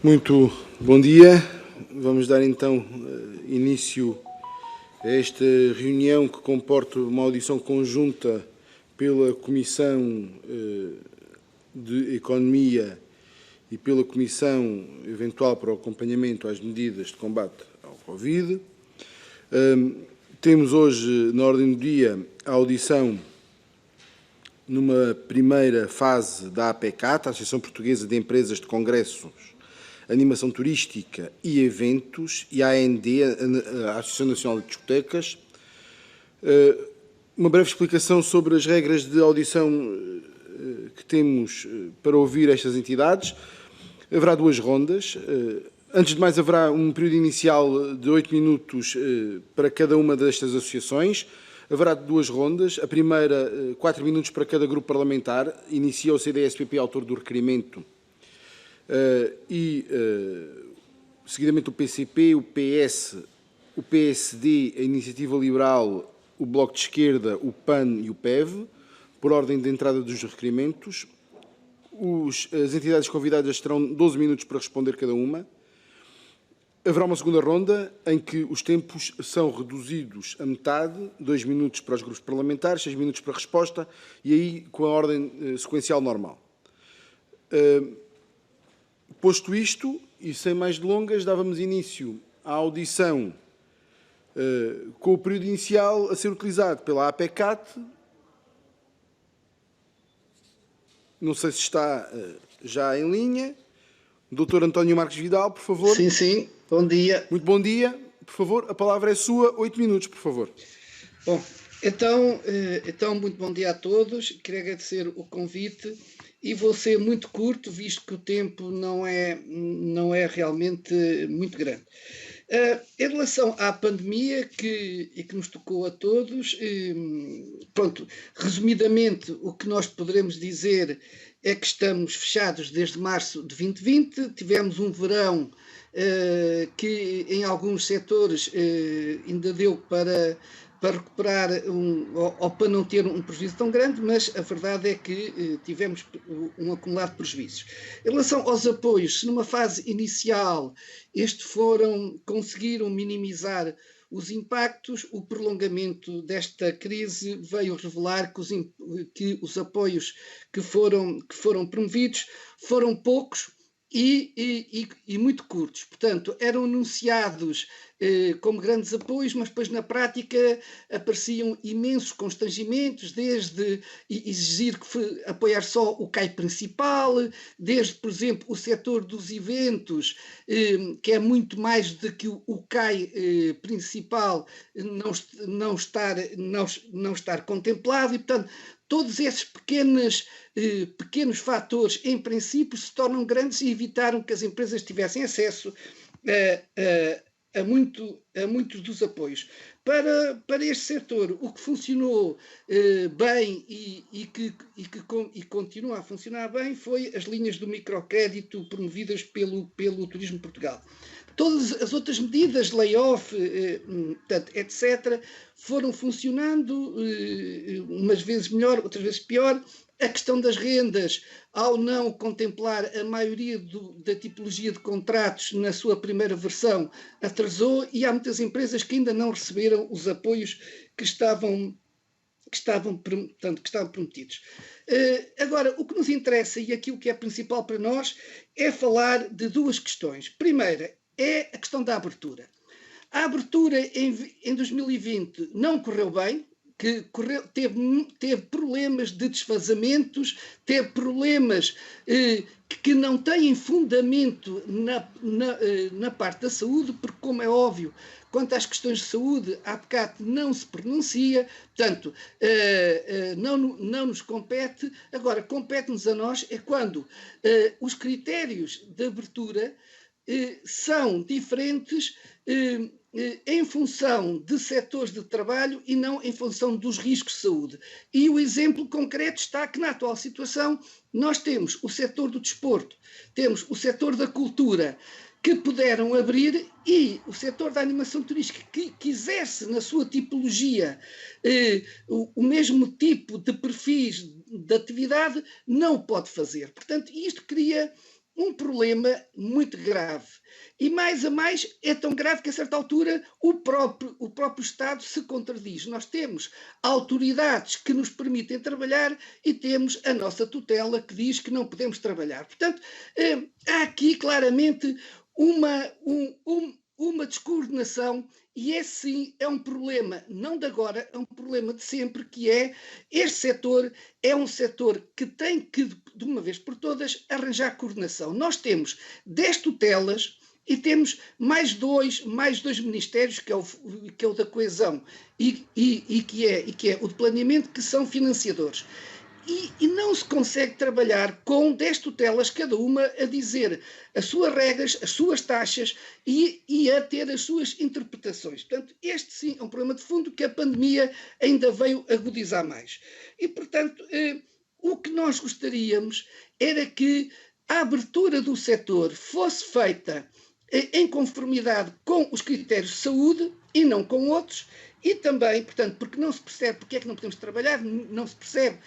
Muito bom dia. Vamos dar então início a esta reunião que comporta uma audição conjunta pela Comissão de Economia e pela Comissão Eventual para o Acompanhamento às Medidas de Combate ao Covid. Temos hoje na ordem do dia a audição numa primeira fase da APECAT, a Associação Portuguesa de Empresas de Congressos, Animação Turística e Eventos, e a AND, a Associação Nacional de Discotecas. Uma breve explicação sobre as regras de audição que temos para ouvir estas entidades. Haverá duas rondas. Antes de mais, haverá um período inicial de 8 minutos para cada uma destas associações. Haverá duas rondas. A primeira, 4 minutos para cada grupo parlamentar. Inicia o CDS-PP, autor do requerimento, seguidamente o PCP, o PS, o PSD, a Iniciativa Liberal, o Bloco de Esquerda, o PAN e o PEV, por ordem de entrada dos requerimentos. As entidades convidadas terão 12 minutos para responder cada uma. Haverá uma segunda ronda em que os tempos são reduzidos a metade, 2 minutos para os grupos parlamentares, 6 minutos para a resposta, e aí com a ordem sequencial normal. Posto isto, e sem mais delongas, dávamos início à audição com o período inicial a ser utilizado pela APECAT. Não sei se está já em linha. Dr. António Marques Vidal, por favor. Sim, sim. Bom dia. Muito bom dia. Por favor, a palavra é sua. 8 minutos, por favor. Bom, então muito bom dia a todos. Queria agradecer o convite e vou ser muito curto, visto que o tempo não é realmente muito grande. Em relação à pandemia que nos tocou a todos, pronto, resumidamente o que nós poderemos dizer é que estamos fechados desde março de 2020, tivemos um verão que em alguns setores ainda deu para recuperar ou para não ter um prejuízo tão grande, mas a verdade é que tivemos um acumulado de prejuízos. Em relação aos apoios, se numa fase inicial conseguiram minimizar os impactos, o prolongamento desta crise veio revelar que os apoios que foram promovidos foram poucos e muito curtos. Portanto, eram anunciados como grandes apoios, mas depois na prática apareciam imensos constrangimentos, desde exigir apoiar só o CAI principal, desde, por exemplo, o setor dos eventos, que é muito muito do que o CAI principal não estar contemplado, e portanto todos esses pequenos fatores, em princípio, se tornam grandes e evitaram que as empresas tivessem acesso a muitos dos apoios. Para este setor, o que funcionou bem e que continua a funcionar bem foi as linhas do microcrédito promovidas pelo Turismo Portugal. Todas as outras medidas, layoff, etc., foram funcionando, umas vezes melhor, outras vezes pior. A questão das rendas, ao não contemplar a maioria da tipologia de contratos na sua primeira versão, atrasou, e há muitas empresas que ainda não receberam os apoios que estavam prometidos. Agora, o que nos interessa e aquilo que é principal para nós é falar de duas questões. Primeira é a questão da abertura. A abertura em 2020 não correu bem, teve problemas de desfazamentos, teve problemas que não têm fundamento na parte da saúde, porque, como é óbvio, quanto às questões de saúde, a APECAT não se pronuncia, portanto, não nos compete. Agora, compete-nos a nós é quando os critérios de abertura são diferentes em função de setores de trabalho e não em função dos riscos de saúde. E o exemplo concreto está que, na atual situação, nós temos o setor do desporto, temos o setor da cultura, que puderam abrir, e o setor da animação turística, que exerce na sua tipologia o mesmo tipo de perfis de atividade, não pode fazer. Portanto, isto cria um problema muito grave. E mais a mais é tão grave que a certa altura o próprio Estado se contradiz. Nós temos autoridades que nos permitem trabalhar e temos a nossa tutela que diz que não podemos trabalhar. Portanto, há aqui claramente uma descoordenação, e esse sim é um problema, não de agora, é um problema de sempre, que é este setor é um setor que tem que, de uma vez por todas, arranjar coordenação. Nós temos 10 tutelas e temos mais dois ministérios, que é o da coesão e que é o de planeamento, que são financiadores. E não se consegue trabalhar com 10 tutelas, cada uma a dizer as suas regras, as suas taxas e a ter as suas interpretações. Portanto, este sim é um problema de fundo que a pandemia ainda veio agudizar mais. E, portanto, o que nós gostaríamos era que a abertura do setor fosse feita em conformidade com os critérios de saúde e não com outros, e também, portanto, porque não se percebe porque é que não podemos trabalhar, não se percebe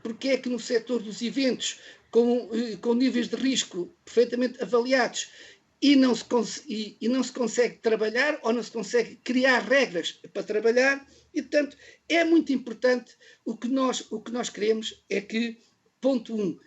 porque é que no setor dos eventos, com níveis de risco perfeitamente avaliados, e não se consegue trabalhar, ou não se consegue criar regras para trabalhar, e, portanto, é muito importante. O que nós queremos é que, ponto 1,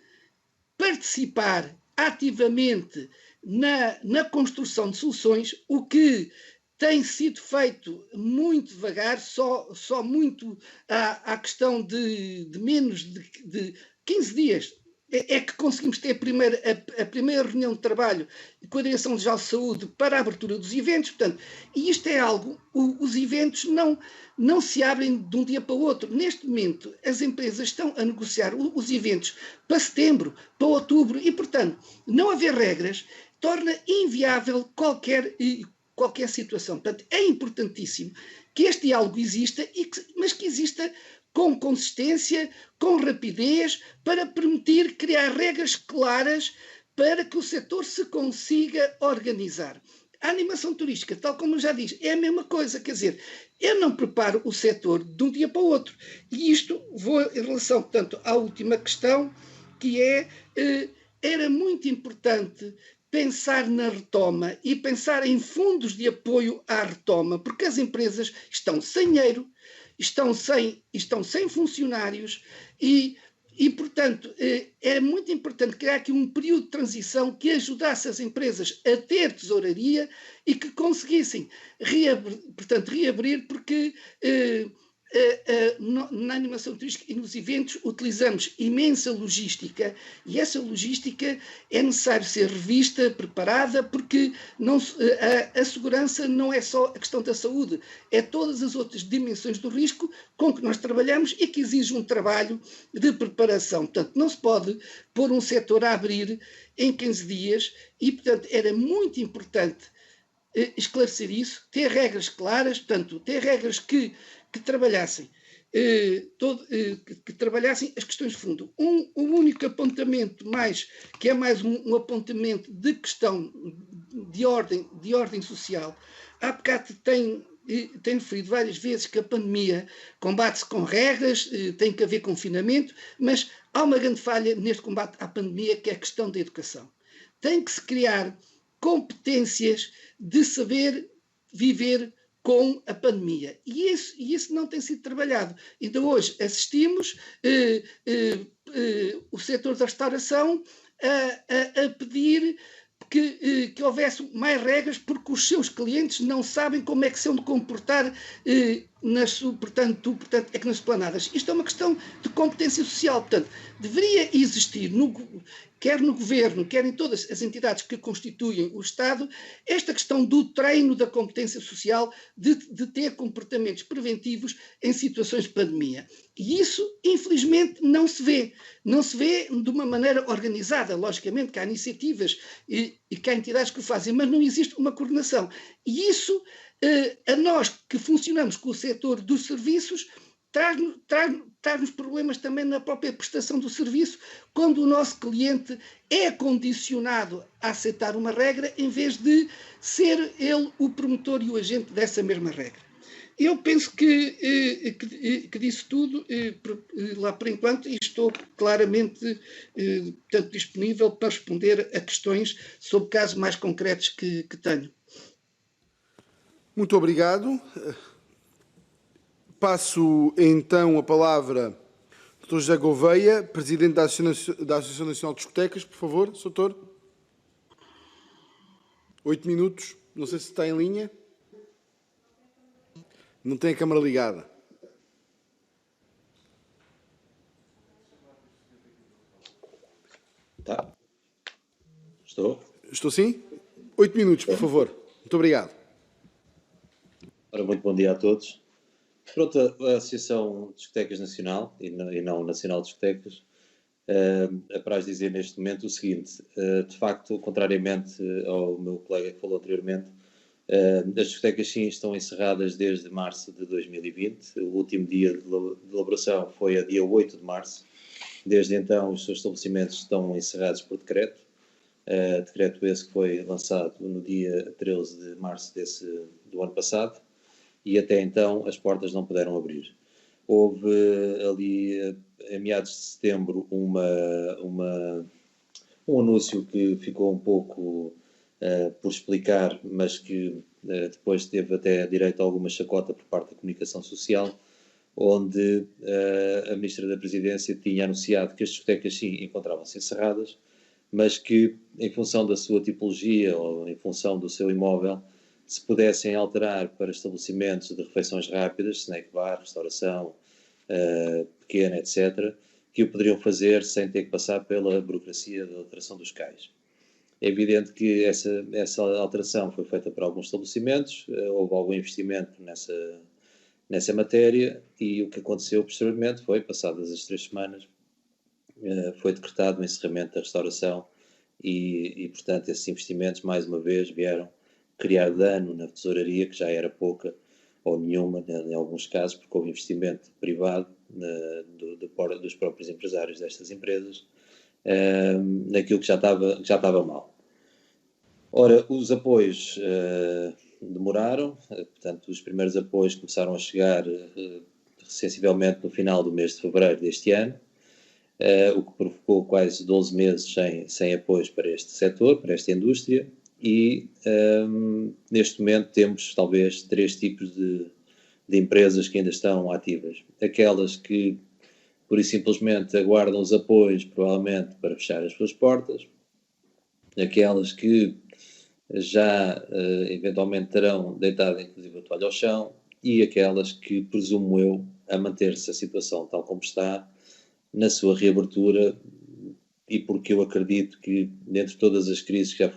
participar ativamente na construção de soluções, o que tem sido feito muito devagar, só muito à questão de menos de 15 dias. É que conseguimos ter a primeira reunião de trabalho com a Direção-Geral de Saúde para a abertura dos eventos. Portanto, e isto é algo, os eventos não se abrem de um dia para o outro. Neste momento, as empresas estão a negociar os eventos para setembro, para outubro, e, portanto, não haver regras torna inviável qualquer situação. Portanto, é importantíssimo que este diálogo exista, mas que exista com consistência, com rapidez, para permitir criar regras claras para que o setor se consiga organizar. A animação turística, tal como eu já disse, é a mesma coisa, quer dizer, eu não preparo o setor de um dia para o outro. E isto vou em relação, portanto, à última questão, que era muito importante pensar na retoma e pensar em fundos de apoio à retoma, porque as empresas estão sem dinheiro, estão sem funcionários e, portanto, era muito importante criar aqui um período de transição que ajudasse as empresas a ter tesouraria e que conseguissem reabrir, porque na animação turística e nos eventos utilizamos imensa logística, e essa logística é necessário ser revista, preparada, porque a segurança não é só a questão da saúde, é todas as outras dimensões do risco com que nós trabalhamos e que exige um trabalho de preparação. Portanto, não se pode pôr um setor a abrir em 15 dias e, portanto, era muito importante esclarecer isso, ter regras claras, portanto, ter regras que trabalhassem que trabalhassem as questões de fundo. Um único apontamento que é mais um apontamento de questão de ordem social. Há bocado tem referido várias vezes que a pandemia combate-se com regras, tem que haver confinamento, mas há uma grande falha neste combate à pandemia, que é a questão da educação. Tem que se criar competências de saber viver com a pandemia. E isso não tem sido trabalhado. Ainda hoje assistimos o setor da restauração a pedir que houvesse mais regras, porque os seus clientes não sabem como é que se hão de comportar nas esplanadas. Isto é uma questão de competência social. Portanto, deveria existir, quer no governo, quer em todas as entidades que constituem o Estado, esta questão do treino da competência social, de ter comportamentos preventivos em situações de pandemia. E isso, infelizmente, não se vê. Não se vê de uma maneira organizada. Logicamente que há iniciativas e que há entidades que o fazem, mas não existe uma coordenação. E isso, a nós que funcionamos com o setor dos serviços, traz-nos problemas também na própria prestação do serviço, quando o nosso cliente é condicionado a aceitar uma regra, em vez de ser ele o promotor e o agente dessa mesma regra. Eu penso que disse tudo, lá por enquanto, e estou claramente tanto disponível para responder a questões sobre casos mais concretos que tenho. Muito obrigado. Passo então a palavra ao Dr. José Gouveia, Presidente da Associação Nacional de Discotecas, por favor, Sr. Doutor. 8 minutos, não sei se está em linha. Não tem a câmara ligada. Tá. Estou? Estou sim? 8 minutos, por favor. Muito obrigado. Ora, muito bom dia a todos. Pronto, a Associação de Discotecas Nacional, e não Nacional de Discotecas, apraz dizer neste momento o seguinte: de facto, contrariamente ao meu colega que falou anteriormente, as discotecas sim estão encerradas desde março de 2020. O último dia de elaboração foi a dia 8 de março. Desde então, os seus estabelecimentos estão encerrados por decreto. Decreto esse que foi lançado no dia 13 de março do ano passado, e até então as portas não puderam abrir. Houve ali, em meados de setembro, um anúncio que ficou um pouco por explicar, mas que depois teve até direito a alguma chacota por parte da comunicação social, onde a Ministra da Presidência tinha anunciado que as discotecas sim encontravam-se encerradas, mas que, em função da sua tipologia ou em função do seu imóvel, se pudessem alterar para estabelecimentos de refeições rápidas, snack bar, restauração pequena, etc., que o poderiam fazer sem ter que passar pela burocracia da alteração dos CAIs. É evidente que essa alteração foi feita para alguns estabelecimentos, houve algum investimento nessa matéria, e o que aconteceu posteriormente foi, passadas as 3 semanas, foi decretado o encerramento da restauração e, portanto, esses investimentos, mais uma vez, vieram criar dano na tesouraria, que já era pouca ou nenhuma, em alguns casos, porque houve investimento privado dos próprios empresários destas empresas, naquilo que já estava mal. Ora, os apoios demoraram, portanto, os primeiros apoios começaram a chegar sensivelmente no final do mês de fevereiro deste ano, o que provocou quase 12 meses sem apoios para este setor, para esta indústria, e neste momento temos talvez 3 tipos de empresas que ainda estão ativas. Aquelas que, pura e simplesmente, aguardam os apoios, provavelmente, para fechar as suas portas. Aquelas que já eventualmente terão deitado inclusive a toalha ao chão, e aquelas que, presumo eu, a manter-se a situação tal como está, na sua reabertura, e porque eu acredito que, dentre todas as crises que já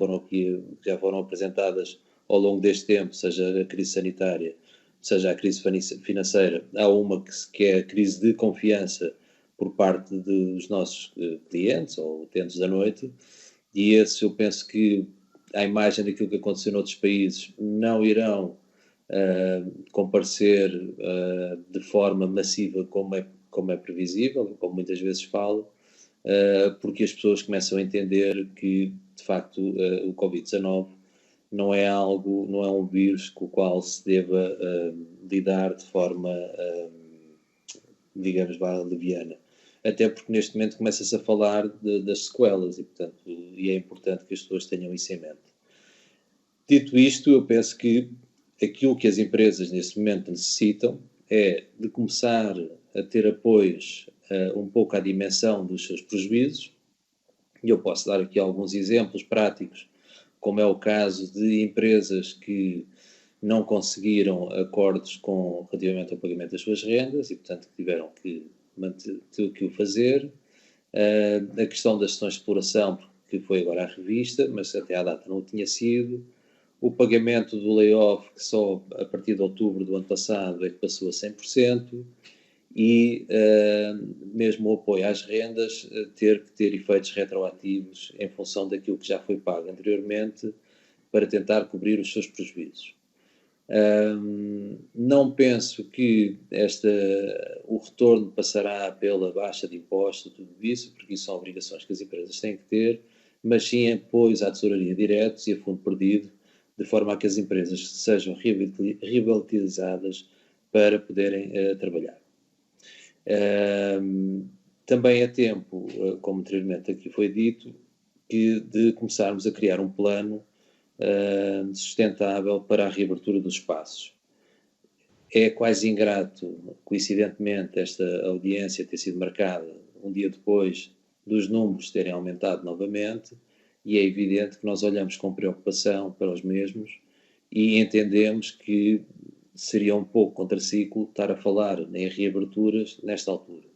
foram apresentadas ao longo deste tempo, seja a crise sanitária, seja a crise financeira, há uma que é a crise de confiança por parte dos nossos clientes ou utentes da noite, e esse eu penso que, à imagem daquilo que aconteceu noutros países, não irão comparecer de forma massiva como é previsível, como muitas vezes falo, porque as pessoas começam a entender que, de facto, o Covid-19 não é um vírus com o qual se deva lidar de forma, digamos, leviana. Até porque neste momento começa-se a falar das sequelas e é importante que as pessoas tenham isso em mente. Dito isto, eu penso que aquilo que as empresas neste momento necessitam é de começar a ter apoios um pouco à dimensão dos seus prejuízos, e eu posso dar aqui alguns exemplos práticos, como é o caso de empresas que não conseguiram acordos relativamente ao pagamento das suas rendas e, portanto, tiveram que o fazer. A questão das sessões de exploração, que foi agora à revista, mas até à data não o tinha sido. O pagamento do layoff, que só a partir de outubro do ano passado é que passou a 100%, e mesmo o apoio às rendas ter que ter efeitos retroativos em função daquilo que já foi pago anteriormente para tentar cobrir os seus prejuízos. Não penso que o retorno passará pela baixa de impostos, tudo isso, porque isso são obrigações que as empresas têm que ter, mas sim apoios à tesouraria diretos e a fundo perdido, de forma a que as empresas sejam revitalizadas para poderem trabalhar. Também é tempo, como anteriormente aqui foi dito, de começarmos a criar um plano sustentável para a reabertura dos espaços. É quase ingrato, coincidentemente, esta audiência ter sido marcada um dia depois dos números terem aumentado novamente, e é evidente que nós olhamos com preocupação para os mesmos e entendemos que seria um pouco contraciclo estar a falar em reaberturas nesta altura.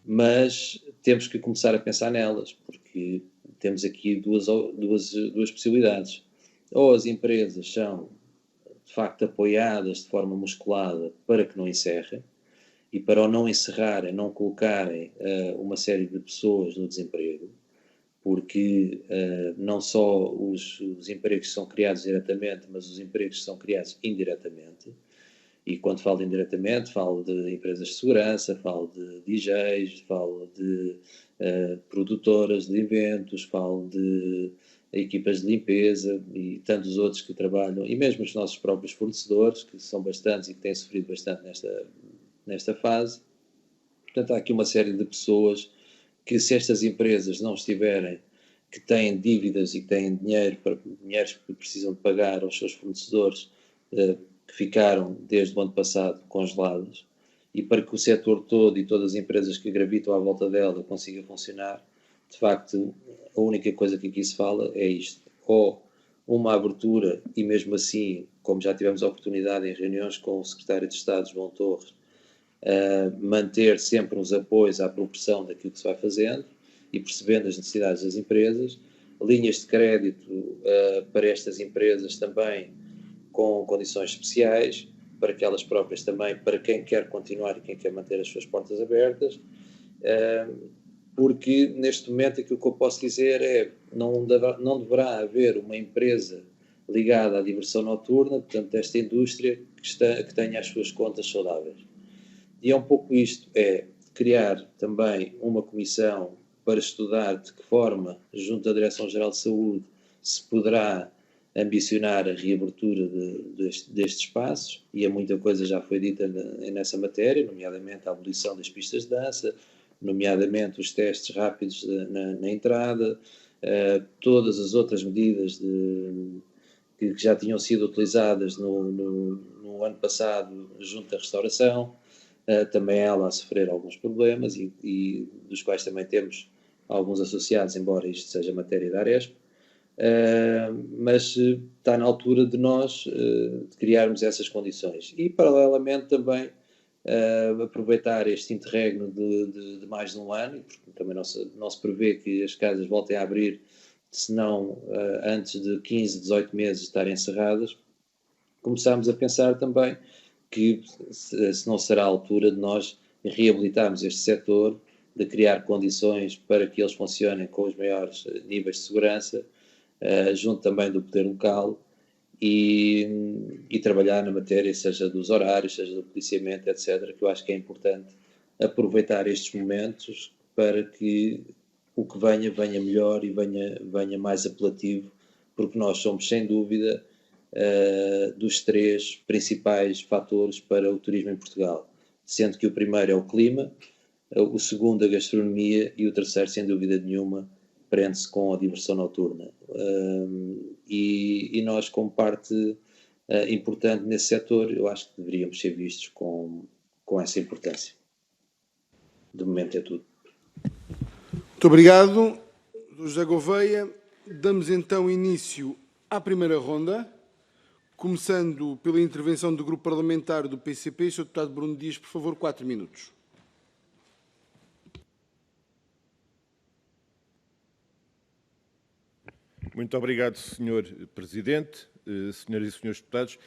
Mas temos que começar a pensar nelas, porque temos aqui duas possibilidades. Ou as empresas são, de facto, apoiadas de forma musculada para que não encerrem, e para o não encerrarem, não colocarem uma série de pessoas no desemprego, porque não só os empregos são criados diretamente, mas os empregos são criados indiretamente. E quando falo indiretamente, falo de empresas de segurança, falo de DJs, falo de produtoras de eventos, falo de equipas de limpeza e tantos outros que trabalham, e mesmo os nossos próprios fornecedores, que são bastantes e que têm sofrido bastante nesta fase. Portanto, há aqui uma série de pessoas que, se estas empresas não estiverem, que têm dívidas e que têm dinheiros que precisam de pagar aos seus fornecedores, que ficaram desde o ano passado congelados, e para que o setor todo e todas as empresas que gravitam à volta dela consigam funcionar, de facto, a única coisa que aqui se fala é isto: ou uma abertura, e mesmo assim, como já tivemos a oportunidade em reuniões com o secretário de Estado, João Torres, manter sempre uns apoios à proporção daquilo que se vai fazendo e percebendo as necessidades das empresas, linhas de crédito para estas empresas também com condições especiais, para que elas próprias também, para quem quer continuar e quem quer manter as suas portas abertas, porque neste momento aquilo que eu posso dizer é não deverá haver uma empresa ligada à diversão noturna, portanto, desta indústria que tenha as suas contas saudáveis. E é um pouco isto, é criar também uma comissão para estudar de que forma, junto à Direção-Geral de Saúde, se poderá ambicionar a reabertura destes espaços, e muita coisa já foi dita nessa matéria, nomeadamente a abolição das pistas de dança, nomeadamente os testes rápidos na entrada, todas as outras medidas que já tinham sido utilizadas no ano passado junto da restauração, também ela a sofrer alguns problemas e dos quais também temos alguns associados, embora isto seja matéria da Aresp, mas está na altura de nós de criarmos essas condições e, paralelamente, também aproveitar este interregno de mais de um ano, porque também não se prevê que as casas voltem a abrir, senão antes de 15, 18 meses estarem encerradas. Começámos a pensar também que se não será a altura de nós reabilitarmos este setor, de criar condições para que eles funcionem com os maiores níveis de segurança, junto também do poder local, e trabalhar na matéria, seja dos horários, seja do policiamento, etc., que eu acho que é importante aproveitar estes momentos para que o que venha melhor e venha mais apelativo, porque nós somos, sem dúvida, dos três principais fatores para o turismo em Portugal, sendo que o primeiro é o clima, o segundo a gastronomia e o terceiro, sem dúvida nenhuma, prende-se com a diversão noturna. E nós, como parte importante nesse setor, eu acho que deveríamos ser vistos com essa importância. De momento é tudo. Muito obrigado, José Gouveia. Damos então início à primeira ronda, começando pela intervenção do Grupo Parlamentar do PCP. Sr. Deputado Bruno Dias, por favor, 4 minutos. Muito obrigado, Sr. Presidente, senhoras e senhores deputados.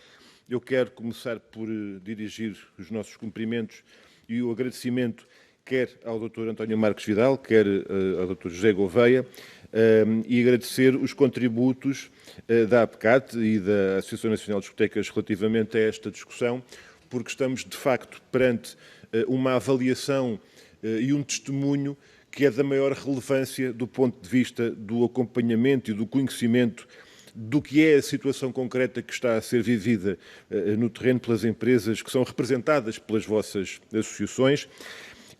Eu quero começar por dirigir os nossos cumprimentos e o agradecimento quer ao Dr. António Marques Vidal, quer ao Dr. José Gouveia, e agradecer os contributos da APCAT e da Associação Nacional de Discotecas relativamente a esta discussão, porque estamos, de facto, perante uma avaliação e um testemunho que é da maior relevância do ponto de vista do acompanhamento e do conhecimento do que é a situação concreta que está a ser vivida no terreno pelas empresas que são representadas pelas vossas associações.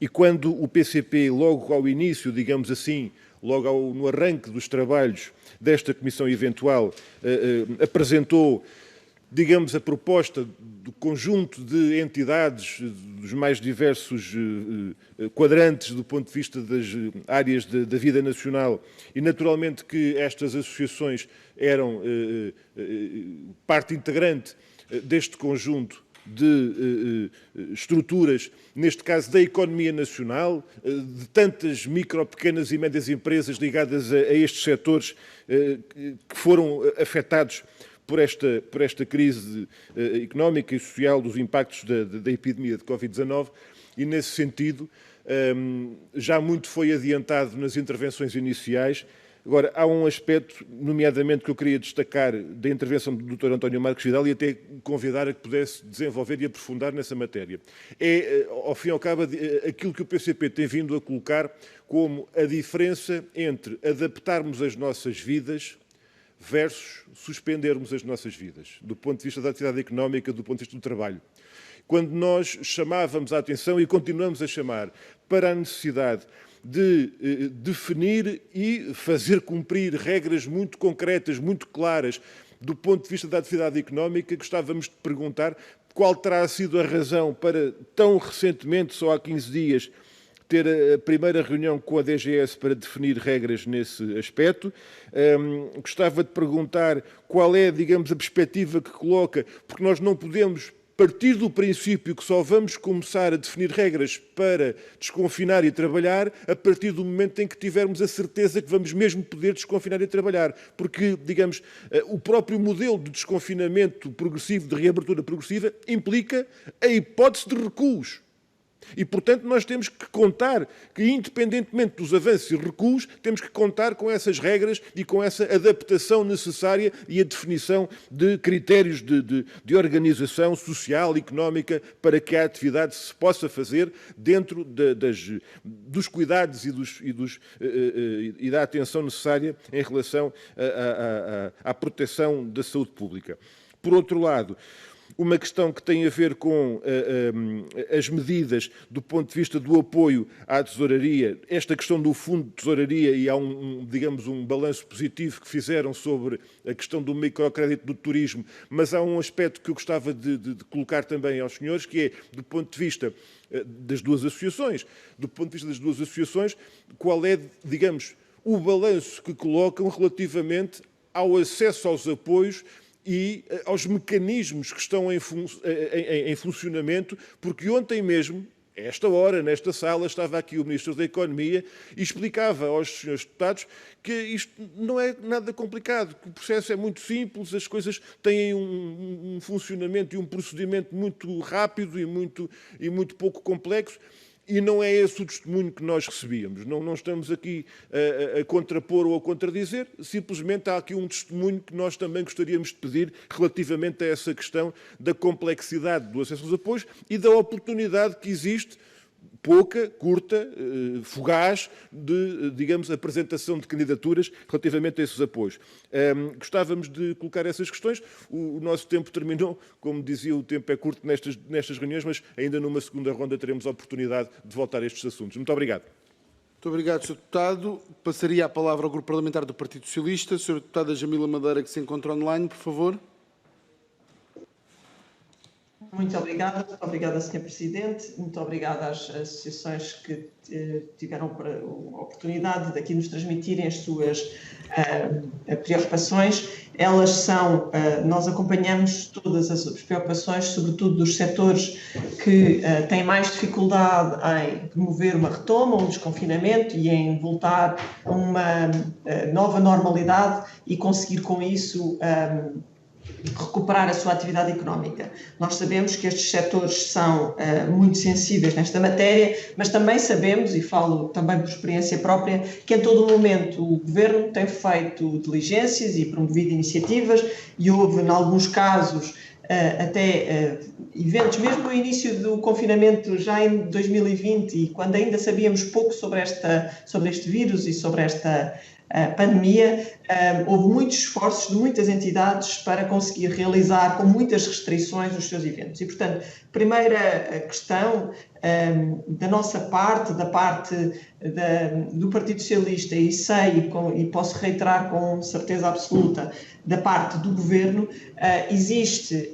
E quando o PCP, logo ao início, digamos assim, logo no arranque dos trabalhos desta comissão eventual, apresentou, digamos, a proposta do conjunto de entidades dos mais diversos quadrantes do ponto de vista das áreas da vida nacional e, naturalmente, que estas associações eram parte integrante deste conjunto de estruturas, neste caso da economia nacional, de tantas micro, pequenas e médias empresas ligadas a estes setores que foram afetados por esta crise económica e social dos impactos da epidemia de Covid-19 e, nesse sentido, já muito foi adiantado nas intervenções iniciais. Agora, há um aspecto, nomeadamente, que eu queria destacar da intervenção do Dr. António Marcos Vidal e até convidar a que pudesse desenvolver e aprofundar nessa matéria. É, ao fim e ao cabo, aquilo que o PCP tem vindo a colocar como a diferença entre adaptarmos as nossas vidas versus suspendermos as nossas vidas, do ponto de vista da atividade económica, do ponto de vista do trabalho. Quando nós chamávamos a atenção e continuamos a chamar para a necessidade de definir e fazer cumprir regras muito concretas, muito claras, do ponto de vista da atividade económica, gostávamos de perguntar qual terá sido a razão para, tão recentemente, só há 15 dias, ter a primeira reunião com a DGS para definir regras nesse aspecto. Gostava de perguntar qual é, digamos, a perspectiva que coloca, porque nós não podemos partir do princípio que só vamos começar a definir regras para desconfinar e trabalhar a partir do momento em que tivermos a certeza que vamos mesmo poder desconfinar e trabalhar. Porque, digamos, o próprio modelo de desconfinamento progressivo, de reabertura progressiva, implica a hipótese de recuos. E, portanto, nós temos que contar que, independentemente dos avanços e recuos, temos que contar com essas regras e com essa adaptação necessária e a definição de critérios de organização social, económica, para que a atividade se possa fazer dentro dos cuidados e da atenção necessária em relação à proteção da saúde pública. Por outro lado, uma questão que tem a ver com as medidas do ponto de vista do apoio à tesouraria, esta questão do fundo de tesouraria, e há digamos, um balanço positivo que fizeram sobre a questão do microcrédito do turismo, mas há um aspecto que eu gostava de colocar também aos senhores, que é, do ponto de vista das duas associações, qual é, digamos, o balanço que colocam relativamente ao acesso aos apoios e aos mecanismos que estão em funcionamento, porque ontem mesmo, a esta hora, nesta sala, estava aqui o Ministro da Economia e explicava aos senhores deputados que isto não é nada complicado, que o processo é muito simples, as coisas têm um funcionamento e um procedimento muito rápido e muito pouco complexo. E não é esse o testemunho que nós recebíamos. Não estamos aqui a contrapor ou a contradizer, simplesmente há aqui um testemunho que nós também gostaríamos de pedir relativamente a essa questão da complexidade do acesso aos apoios e da oportunidade que existe, pouca, curta, fugaz, de, digamos, apresentação de candidaturas relativamente a esses apoios. Gostávamos de colocar essas questões. O nosso tempo terminou. Como dizia, o tempo é curto nestas reuniões, mas ainda numa segunda ronda teremos a oportunidade de voltar a estes assuntos. Muito obrigado. Muito obrigado, Sr. Deputado. Passaria a palavra ao Grupo Parlamentar do Partido Socialista. Sra. Deputada Jamila Madeira, que se encontra online, por favor. Muito obrigada, Sr. Presidente, muito obrigada às associações que tiveram a oportunidade de aqui nos transmitirem as suas preocupações. Elas são, nós acompanhamos todas as preocupações, sobretudo dos setores que têm mais dificuldade em promover uma retoma, um desconfinamento e em voltar a uma nova normalidade e conseguir com isso recuperar a sua atividade económica. Nós sabemos que estes setores são muito sensíveis nesta matéria, mas também sabemos, e falo também por experiência própria, que em todo o momento o Governo tem feito diligências e promovido iniciativas e houve, em alguns casos, até eventos, mesmo no início do confinamento, já em 2020, e quando ainda sabíamos pouco sobre este vírus e sobre esta pandemia, houve muitos esforços de muitas entidades para conseguir realizar com muitas restrições os seus eventos. E, portanto, primeira questão da nossa parte, da parte do Partido Socialista, e sei e posso reiterar com certeza absoluta, da parte do Governo, existe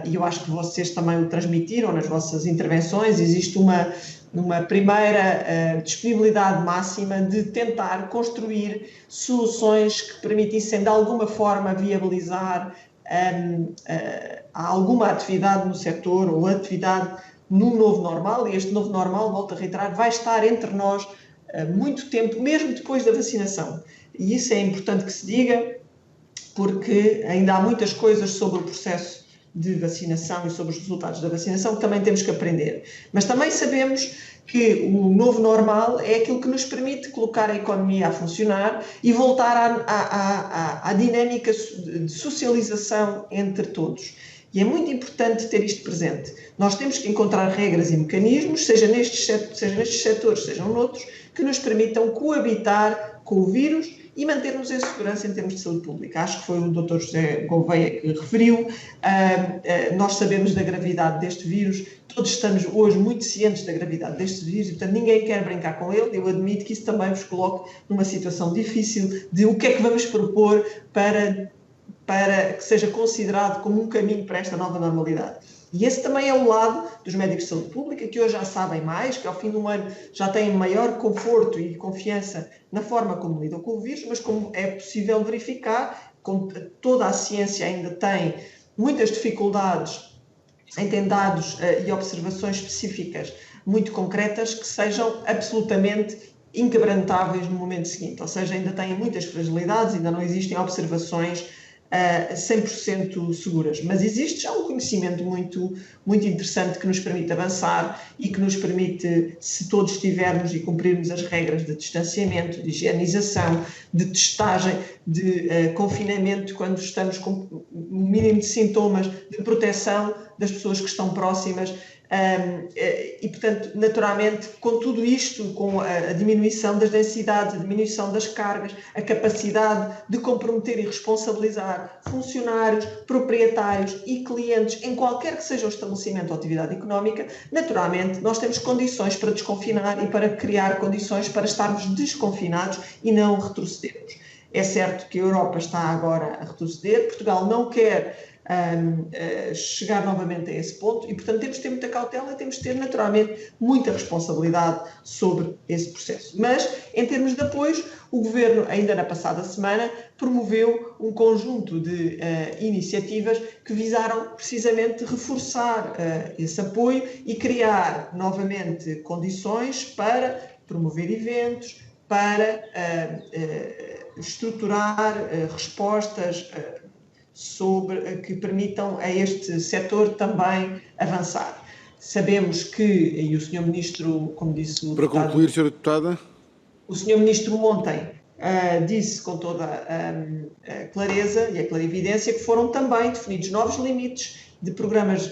e eu acho que vocês também o transmitiram nas vossas intervenções, existe uma primeira disponibilidade máxima de tentar construir soluções que permitissem de alguma forma viabilizar alguma atividade no setor ou atividade no novo normal, e este novo normal, volto a reiterar, vai estar entre nós muito tempo, mesmo depois da vacinação. E isso é importante que se diga, porque ainda há muitas coisas sobre o processo de vacinação e sobre os resultados da vacinação que também temos que aprender. Mas também sabemos que o novo normal é aquilo que nos permite colocar a economia a funcionar e voltar à dinâmica de socialização entre todos. E é muito importante ter isto presente. Nós temos que encontrar regras e mecanismos, seja nestes setores, sejam noutros, que nos permitam coabitar com o vírus e manter-nos em segurança em termos de saúde pública. Acho que foi o Dr. José Gouveia que referiu. Nós sabemos da gravidade deste vírus, todos estamos hoje muito cientes da gravidade deste vírus, e, portanto, ninguém quer brincar com ele. Eu admito que isso também vos coloque numa situação difícil de o que é que vamos propor para que seja considerado como um caminho para esta nova normalidade. E esse também é o lado dos médicos de saúde pública, que hoje já sabem mais, que ao fim do ano já têm maior conforto e confiança na forma como lidam com o vírus, mas como é possível verificar, como toda a ciência ainda tem muitas dificuldades em ter dados e observações específicas muito concretas que sejam absolutamente inquebrantáveis no momento seguinte. Ou seja, ainda têm muitas fragilidades, ainda não existem observações 100% seguras, mas existe já um conhecimento muito interessante que nos permite avançar e que nos permite, se todos tivermos e cumprirmos as regras de distanciamento, de higienização, de testagem, de confinamento quando estamos com o mínimo de sintomas, de proteção das pessoas que estão próximas. E, portanto, naturalmente, com tudo isto, com a diminuição das densidades, a diminuição das cargas, a capacidade de comprometer e responsabilizar funcionários, proprietários e clientes em qualquer que seja o estabelecimento ou atividade económica, naturalmente, nós temos condições para desconfinar e para criar condições para estarmos desconfinados e não retrocedermos. É certo que a Europa está agora a retroceder, Portugal não quer chegar novamente a esse ponto e, portanto, temos de ter muita cautela e temos de ter, naturalmente, muita responsabilidade sobre esse processo. Mas, em termos de apoios, o Governo, ainda na passada semana, promoveu um conjunto de iniciativas que visaram precisamente reforçar esse apoio e criar novamente condições para promover eventos, para estruturar respostas que permitam a este setor também avançar. Sabemos que, e o Sr. Ministro, como disse o Para deputado, concluir, Sra. Deputada. O Sr. Ministro ontem disse com toda a clareza e a clarividência que foram também definidos novos limites de programas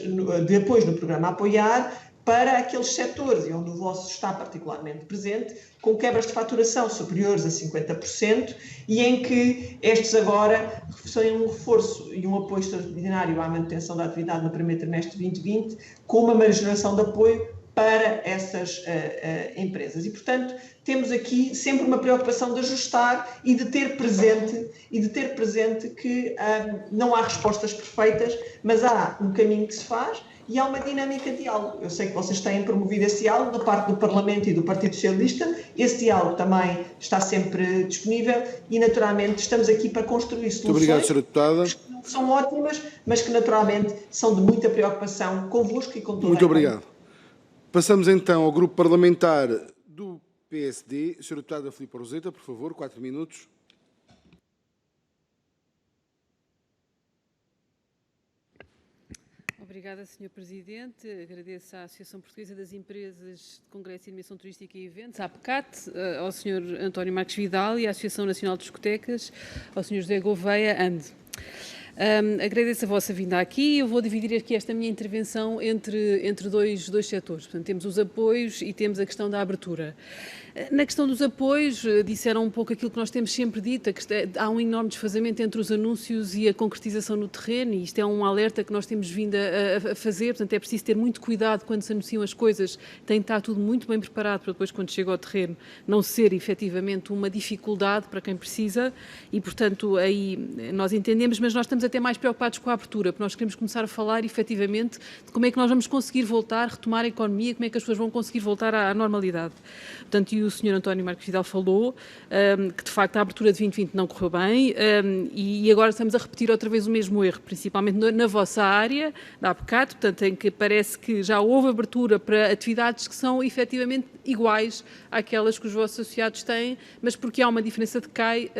de apoio no programa Apoiar para aqueles setores, e onde o vosso está particularmente presente, com quebras de faturação superiores a 50% e em que estes agora são um reforço e um apoio extraordinário à manutenção da atividade no primeiro trimestre de 2020, com uma majoração de apoio para essas empresas. E, portanto, temos aqui sempre uma preocupação de ajustar e de ter presente que não há respostas perfeitas, mas há um caminho que se faz e há uma dinâmica de diálogo. Eu sei que vocês têm promovido esse diálogo da parte do Parlamento e do Partido Socialista. Esse diálogo também está sempre disponível e, naturalmente, estamos aqui para construir soluções. Muito obrigado, Sra. Deputada. Que não são ótimas, mas que, naturalmente, são de muita preocupação convosco e com toda Muito a economia. obrigado. Passamos então ao grupo parlamentar do PSD. Sra. Deputada Filipe Roseta, por favor, 4 minutos. Obrigada, Sr. Presidente. Agradeço à Associação Portuguesa das Empresas de Congresso e Animação Turística e Eventos, à APCAT, ao Sr. António Marques Vidal e à Associação Nacional de Discotecas, ao Sr. José Gouveia, ANDE. Agradeço a vossa vinda aqui. Eu vou dividir aqui esta minha intervenção entre dois setores. Portanto, temos os apoios e temos a questão da abertura. Na questão dos apoios, disseram um pouco aquilo que nós temos sempre dito, há um enorme desfazamento entre os anúncios e a concretização no terreno, e isto é um alerta que nós temos vindo a fazer, portanto é preciso ter muito cuidado quando se anunciam as coisas, tem de estar tudo muito bem preparado para depois, quando chega ao terreno, não ser efetivamente uma dificuldade para quem precisa, e portanto aí nós entendemos, mas nós estamos até mais preocupados com a abertura, porque nós queremos começar a falar efetivamente de como é que nós vamos conseguir voltar, retomar a economia, como é que as pessoas vão conseguir voltar à normalidade. Portanto, e o Sr. António Marcos Vidal falou que, de facto, a abertura de 2020 não correu bem e agora estamos a repetir outra vez o mesmo erro, principalmente na vossa área, da APCAT, portanto, em que parece que já houve abertura para atividades que são efetivamente iguais àquelas que os vossos associados têm, mas porque há uma diferença de CAI,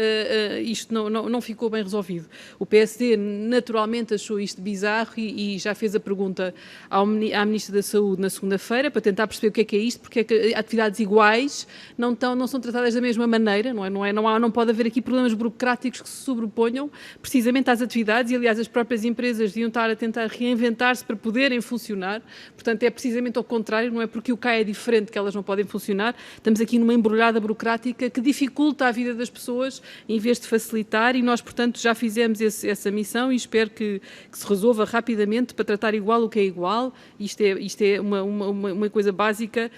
isto não ficou bem resolvido. O PSD naturalmente achou isto bizarro e já fez a pergunta à Ministra da Saúde na segunda-feira para tentar perceber o que é isto, porque é que atividades iguais não são tratadas da mesma maneira, não pode haver aqui problemas burocráticos que se sobreponham precisamente às atividades e, aliás, as próprias empresas deviam estar a tentar reinventar-se para poderem funcionar, portanto é precisamente ao contrário, não é porque o CAI é diferente que elas não podem funcionar, estamos aqui numa embrulhada burocrática que dificulta a vida das pessoas em vez de facilitar e nós, portanto, já fizemos essa missão e espero que se resolva rapidamente para tratar igual o que é igual, isto é uma coisa básica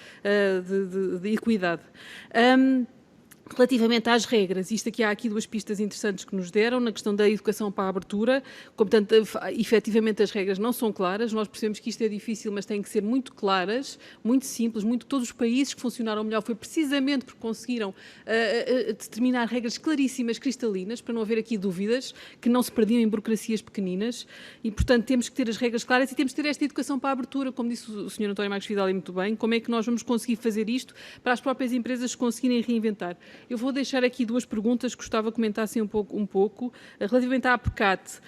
de equidade. Relativamente às regras, há aqui duas pistas interessantes que nos deram, na questão da educação para a abertura, portanto, efetivamente as regras não são claras, nós percebemos que isto é difícil, mas têm que ser muito claras, muito simples, todos os países que funcionaram melhor foi precisamente porque conseguiram determinar regras claríssimas, cristalinas, para não haver aqui dúvidas, que não se perdiam em burocracias pequeninas, e portanto temos que ter as regras claras e temos que ter esta educação para a abertura, como disse o Sr. António Marcos Vidal e muito bem, como é que nós vamos conseguir fazer isto para as próprias empresas conseguirem reinventar. Eu vou deixar aqui duas perguntas que gostava que comentassem um pouco. Relativamente à APCAT,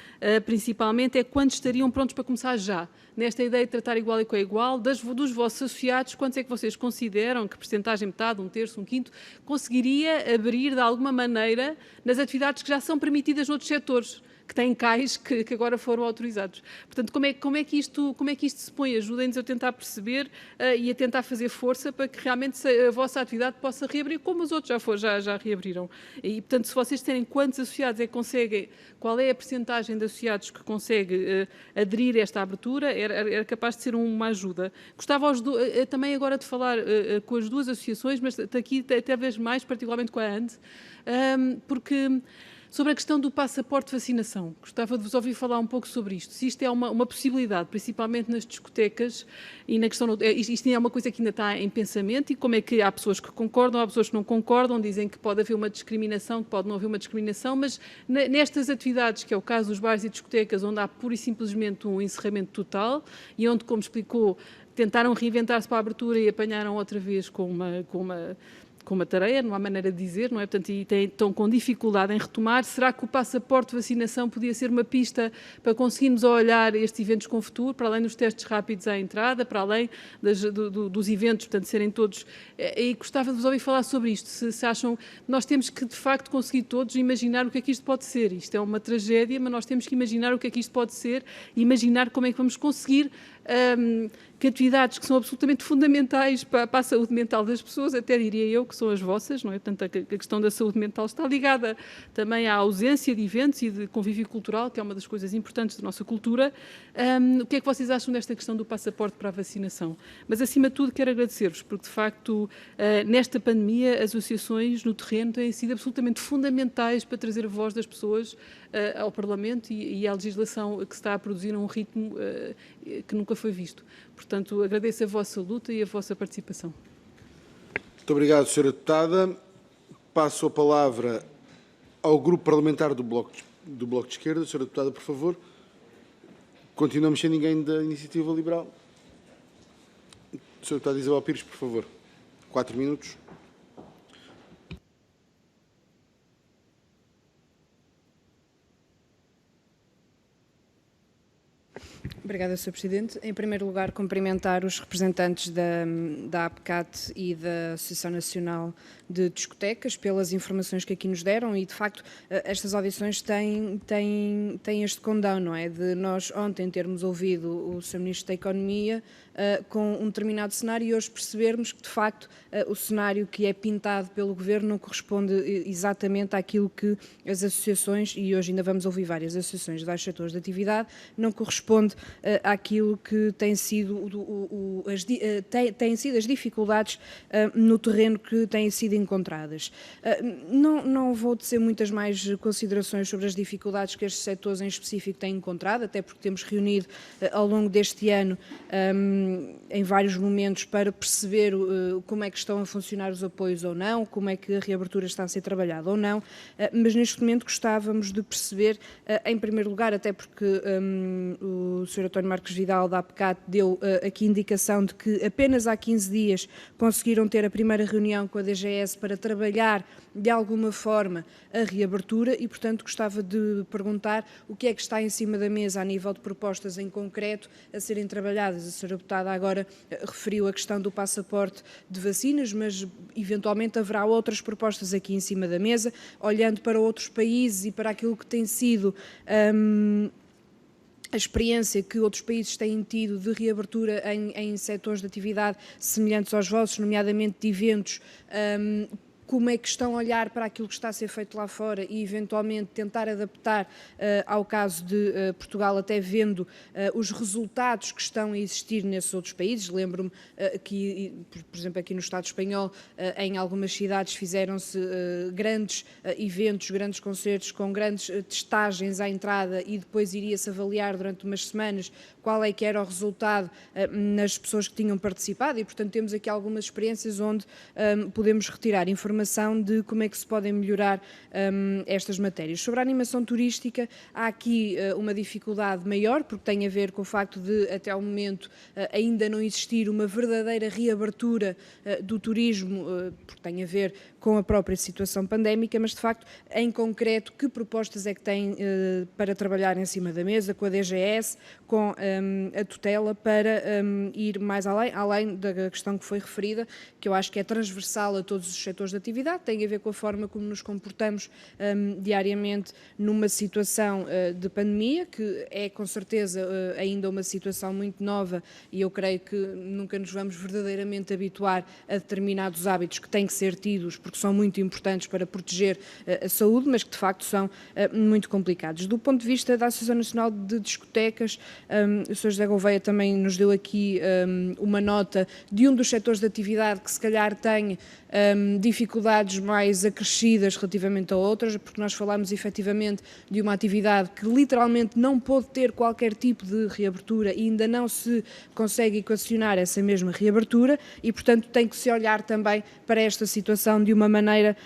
principalmente, é quando estariam prontos para começar já? Nesta ideia de tratar igual e com igual, dos vossos associados, quantos é que vocês consideram, que percentagem, metade, um terço, um quinto, conseguiria abrir de alguma maneira nas atividades que já são permitidas noutros setores? Que têm CAIs que agora foram autorizados. Portanto, como é que isto se põe? Ajudem-nos a tentar perceber e a tentar fazer força para que realmente a vossa atividade possa reabrir, como os outros já reabriram. E, portanto, se vocês terem quantos associados é que conseguem, qual é a percentagem de associados que consegue aderir a esta abertura, era capaz de ser uma ajuda. Gostava também agora de falar com as duas associações, mas aqui talvez mais, particularmente com a AND, porque sobre a questão do passaporte de vacinação, gostava de vos ouvir falar um pouco sobre isto. Se isto é uma possibilidade, principalmente nas discotecas, e na questão, isto é uma coisa que ainda está em pensamento, e como é que há pessoas que concordam, há pessoas que não concordam, dizem que pode haver uma discriminação, que pode não haver uma discriminação, mas nestas atividades, que é o caso dos bares e discotecas, onde há pura e simplesmente um encerramento total, e onde, como explicou, tentaram reinventar-se para a abertura e apanharam outra vez com uma tarefa, não há maneira de dizer, não é? Portanto, e estão com dificuldade em retomar. Será que o passaporte de vacinação podia ser uma pista para conseguirmos olhar estes eventos com futuro, para além dos testes rápidos à entrada, para além dos eventos, portanto, serem todos... E gostava de vos ouvir falar sobre isto. Se acham... Nós temos que, de facto, conseguir todos imaginar o que é que isto pode ser. Isto é uma tragédia, mas nós temos que imaginar o que é que isto pode ser e imaginar como é que vamos conseguir que atividades que são absolutamente fundamentais para a saúde mental das pessoas, até diria eu que são as vossas, não é? Portanto, a questão da saúde mental está ligada também à ausência de eventos e de convívio cultural, que é uma das coisas importantes da nossa cultura. O que é que vocês acham desta questão do passaporte para a vacinação? Mas, acima de tudo, quero agradecer-vos, porque, de facto, nesta pandemia, as associações no terreno têm sido absolutamente fundamentais para trazer a voz das pessoas ao Parlamento e à legislação que se está a produzir a um ritmo que nunca foi visto. Portanto, agradeço a vossa luta e a vossa participação. Muito obrigado, Sra. Deputada. Passo a palavra ao Grupo Parlamentar do Bloco de Esquerda. Sra. Deputada, por favor. Continuamos sem ninguém da Iniciativa Liberal. Sra. Deputada Isabel Pires, por favor. 4 minutos. Obrigada, Sr. Presidente. Em primeiro lugar, cumprimentar os representantes da APCAT e da Associação Nacional de Discotecas pelas informações que aqui nos deram e, de facto, estas audições têm este condão, não é? De nós ontem termos ouvido o Sr. Ministro da Economia com um determinado cenário e hoje percebermos que, de facto, o cenário que é pintado pelo Governo não corresponde exatamente àquilo que as associações, e hoje ainda vamos ouvir várias associações de vários setores de atividade, não corresponde àquilo que têm sido as dificuldades no terreno que têm sido encontradas. Não vou tecer muitas mais considerações sobre as dificuldades que estes setores em específico têm encontrado, até porque temos reunido ao longo deste ano em vários momentos para perceber como é que estão a funcionar os apoios ou não, como é que a reabertura está a ser trabalhada ou não, mas neste momento gostávamos de perceber, em primeiro lugar, até porque o Sr. António Marques Vidal da APCAT deu aqui indicação de que apenas há 15 dias conseguiram ter a primeira reunião com a DGS para trabalhar de alguma forma a reabertura e, portanto, gostava de perguntar o que é que está em cima da mesa a nível de propostas em concreto a serem trabalhadas. A Sra. Deputada agora referiu a questão do passaporte de vacinas, mas eventualmente haverá outras propostas aqui em cima da mesa, olhando para outros países e para aquilo que tem sido a experiência que outros países têm tido de reabertura em setores de atividade semelhantes aos vossos, nomeadamente de eventos, como é que estão a olhar para aquilo que está a ser feito lá fora e eventualmente tentar adaptar ao caso de Portugal, até vendo os resultados que estão a existir nesses outros países. Lembro-me que, por exemplo, aqui no Estado espanhol, em algumas cidades fizeram-se grandes eventos, grandes concertos com grandes testagens à entrada e depois iria-se avaliar durante umas semanas qual é que era o resultado nas pessoas que tinham participado e, portanto, temos aqui algumas experiências onde podemos retirar informação de como é que se podem melhorar estas matérias. Sobre a animação turística, há aqui uma dificuldade maior, porque tem a ver com o facto de, até ao momento, ainda não existir uma verdadeira reabertura do turismo, porque tem a ver com a própria situação pandémica, mas, de facto, em concreto, que propostas é que tem para trabalhar em cima da mesa, com a DGS, com a tutela, para ir mais além da questão que foi referida, que eu acho que é transversal a todos os setores de atividade, tem a ver com a forma como nos comportamos diariamente numa situação de pandemia, que é com certeza ainda uma situação muito nova e eu creio que nunca nos vamos verdadeiramente habituar a determinados hábitos que têm que ser tidos, porque são muito importantes para proteger a saúde, mas que de facto são muito complicados. Do ponto de vista da Associação Nacional de Discotecas, o Sr. José Gouveia também nos deu aqui uma nota de um dos setores de atividade que se calhar tem dificuldades mais acrescidas relativamente a outras, porque nós falamos efetivamente de uma atividade que literalmente não pôde ter qualquer tipo de reabertura e ainda não se consegue equacionar essa mesma reabertura e, portanto, tem que se olhar também para esta situação de uma maneira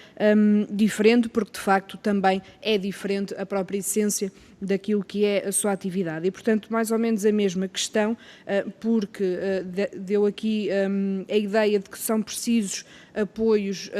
diferente, porque de facto também é diferente a própria essência daquilo que é a sua atividade. E, portanto, mais ou menos a mesma questão, porque deu aqui a ideia de que são precisos apoios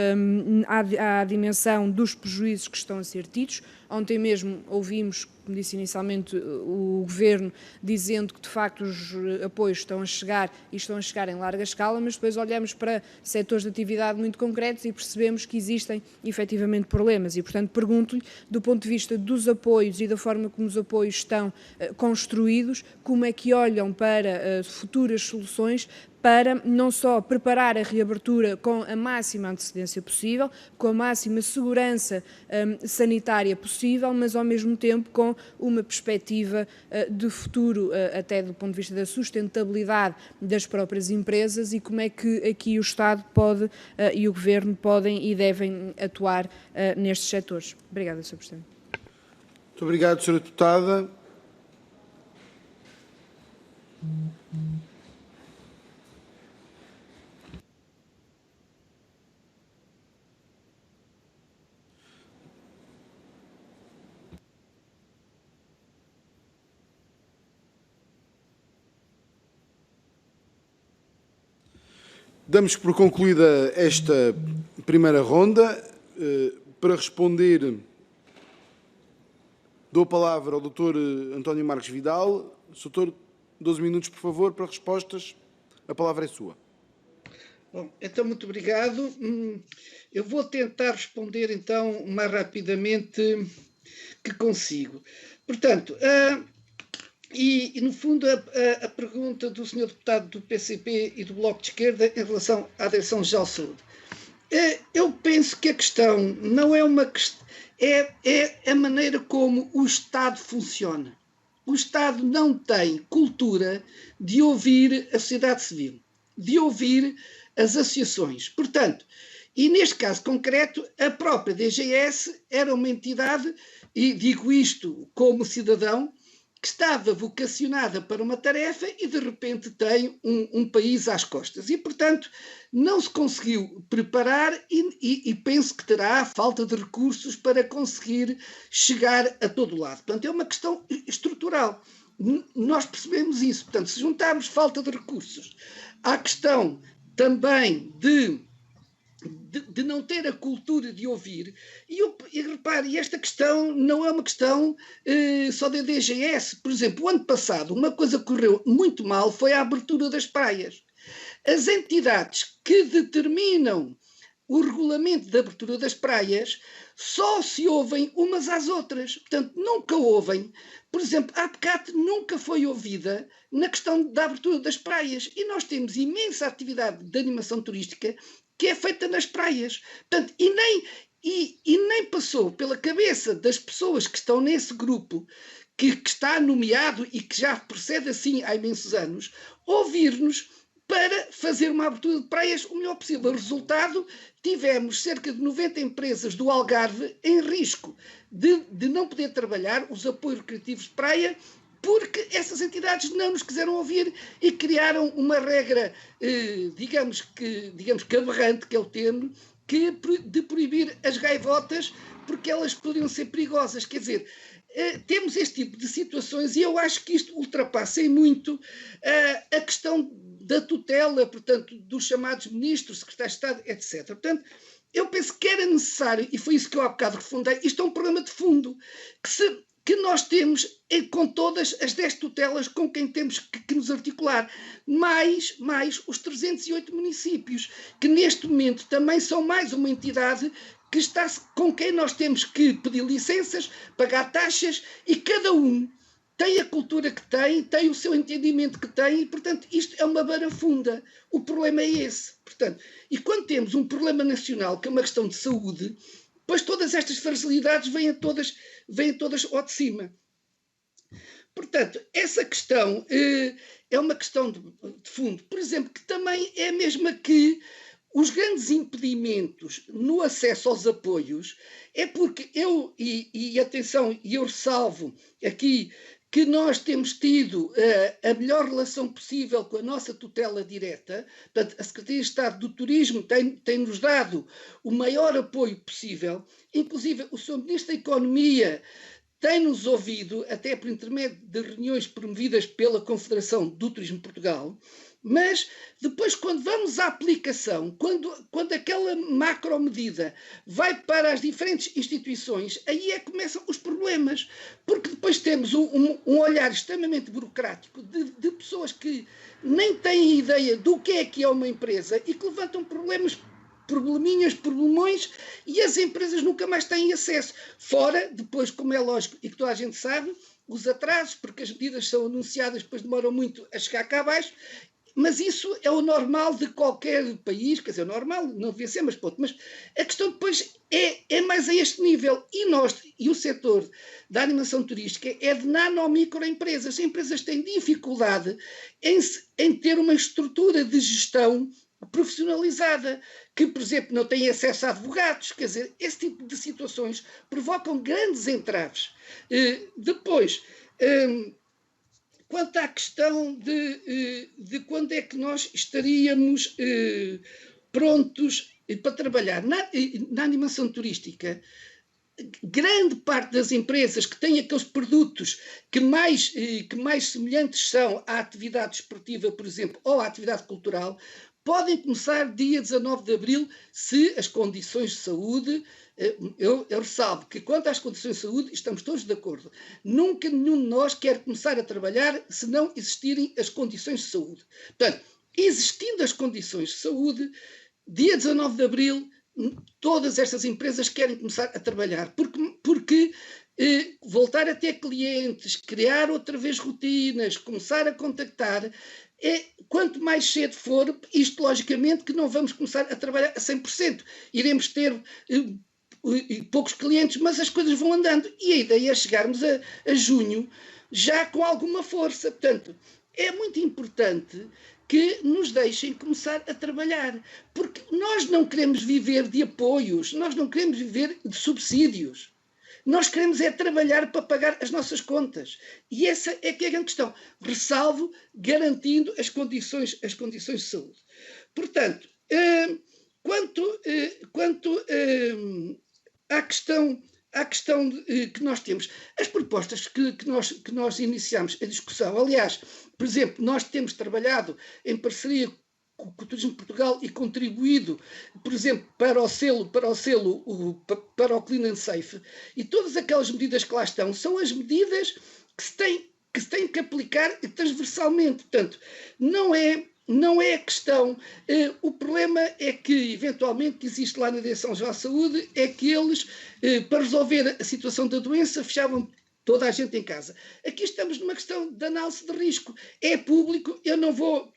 à dimensão dos prejuízos que estão a ser tidos. Ontem mesmo ouvimos, como disse inicialmente, o Governo dizendo que de facto os apoios estão a chegar e estão a chegar em larga escala, mas depois olhamos para setores de atividade muito concretos e percebemos que existem efetivamente problemas e, portanto, pergunto-lhe, do ponto de vista dos apoios e da forma como os apoios estão construídos, como é que olham para futuras soluções para não só preparar a reabertura com a máxima antecedência possível, com a máxima segurança sanitária possível, mas ao mesmo tempo com uma perspectiva de futuro, até do ponto de vista da sustentabilidade das próprias empresas e como é que aqui o Estado pode e o Governo podem e devem atuar nestes setores. Obrigada, Sr. Presidente. Muito obrigado, Sra. Deputada. Damos por concluída esta primeira ronda. Para responder Dou a palavra ao Dr. António Marques Vidal. Sr. 12 minutos, por favor, para respostas. A palavra é sua. Bom, então, muito obrigado. Eu vou tentar responder, então, o mais rapidamente que consigo. Portanto, no fundo, a pergunta do Sr. Deputado do PCP e do Bloco de Esquerda em relação à Direção-Geral de Saúde. Eu penso que a questão não é uma questão, é a maneira como o Estado funciona. O Estado não tem cultura de ouvir a sociedade civil, de ouvir as associações. Portanto, e neste caso concreto, a própria DGS era uma entidade, e digo isto como cidadão, que estava vocacionada para uma tarefa e de repente tem um país às costas. E, portanto, não se conseguiu preparar e penso que terá falta de recursos para conseguir chegar a todo lado. Portanto, é uma questão estrutural. Nós percebemos isso. Portanto, se juntarmos falta de recursos à questão também de não ter a cultura de ouvir, e repare, esta questão não é uma questão só da DGS. Por exemplo, o ano passado, uma coisa que correu muito mal foi a abertura das praias. As entidades que determinam o regulamento de abertura das praias só se ouvem umas às outras. Portanto, nunca ouvem. Por exemplo, a APCAT nunca foi ouvida na questão da abertura das praias. E nós temos imensa atividade de animação turística que é feita nas praias. Portanto, e nem passou pela cabeça das pessoas que estão nesse grupo, que está nomeado e que já procede assim há imensos anos, ouvir-nos para fazer uma abertura de praias o melhor possível. O resultado, tivemos cerca de 90 empresas do Algarve em risco de não poder trabalhar os apoios recreativos de praia, porque essas entidades não nos quiseram ouvir e criaram uma regra, digamos que aberrante, que é o termo, de proibir as gaivotas, porque elas poderiam ser perigosas. Quer dizer, temos este tipo de situações e eu acho que isto ultrapassa em muito a questão da tutela, portanto, dos chamados ministros, secretários de Estado, etc. Portanto, eu penso que era necessário, e foi isso que eu há bocado refundei, isto é um problema de fundo, que nós temos com todas as 10 tutelas com quem temos que nos articular, mais os 308 municípios, que neste momento também são mais uma entidade que está, com quem nós temos que pedir licenças, pagar taxas, e cada um tem a cultura que tem o seu entendimento que tem, e, portanto, isto é uma barafunda. O problema é esse. Portanto, e quando temos um problema nacional, que é uma questão de saúde, pois todas estas fragilidades vêm todas ao de cima. Portanto, essa questão é uma questão de fundo. Por exemplo, que também é a mesma que os grandes impedimentos no acesso aos apoios, é porque atenção, e eu ressalvo aqui que nós temos tido a melhor relação possível com a nossa tutela direta. Portanto, a Secretaria de Estado do Turismo tem-nos dado o maior apoio possível, inclusive o Sr. Ministro da Economia tem-nos ouvido, até por intermédio de reuniões promovidas pela Confederação do Turismo de Portugal, mas depois, quando vamos à aplicação, quando aquela macro-medida vai para as diferentes instituições, aí é que começam os problemas, porque depois temos um olhar extremamente burocrático de pessoas que nem têm ideia do que é uma empresa e que levantam problemões, e as empresas nunca mais têm acesso. Fora, depois, como é lógico e que toda a gente sabe, os atrasos, porque as medidas são anunciadas, depois demoram muito a chegar cá abaixo. Mas isso é o normal de qualquer país, quer dizer, normal, não devia ser, mas pronto. Mas a questão depois é mais a este nível. E o setor da animação turística é de nano-microempresas. As empresas têm dificuldade em ter uma estrutura de gestão profissionalizada, que, por exemplo, não têm acesso a advogados. Quer dizer, esse tipo de situações provocam grandes entraves. Depois... Quanto à questão de quando é que nós estaríamos prontos para trabalhar na animação turística, grande parte das empresas que têm aqueles produtos que mais semelhantes são à atividade esportiva, por exemplo, ou à atividade cultural, podem começar dia 19 de abril, se as condições de saúde eu ressalvo que quanto às condições de saúde, estamos todos de acordo. Nunca nenhum de nós quer começar a trabalhar se não existirem as condições de saúde. Portanto, existindo as condições de saúde, dia 19 de abril, todas estas empresas querem começar a trabalhar, porque voltar a ter clientes, criar outra vez rotinas, começar a contactar, quanto mais cedo for, isto logicamente que não vamos começar a trabalhar a 100%. Iremos ter poucos clientes, mas as coisas vão andando. E a ideia é chegarmos a junho já com alguma força. Portanto, é muito importante que nos deixem começar a trabalhar, porque nós não queremos viver de apoios, nós não queremos viver de subsídios. Nós queremos é trabalhar para pagar as nossas contas. E essa é que é a grande questão. Ressalvo, garantindo as condições de saúde. Portanto, quanto à questão que nós temos, as propostas que nós iniciamos a discussão, aliás, por exemplo, nós temos trabalhado em parceria com o Turismo de Portugal e contribuído, por exemplo, para o Clean and Safe, e todas aquelas medidas que lá estão são as medidas que se têm que aplicar transversalmente. Portanto, não é a questão. O problema é que, eventualmente, existe lá na Direção-Geral da Saúde, é que eles, para resolver a situação da doença, fechavam toda a gente em casa. Aqui estamos numa questão de análise de risco. É público, eu não vou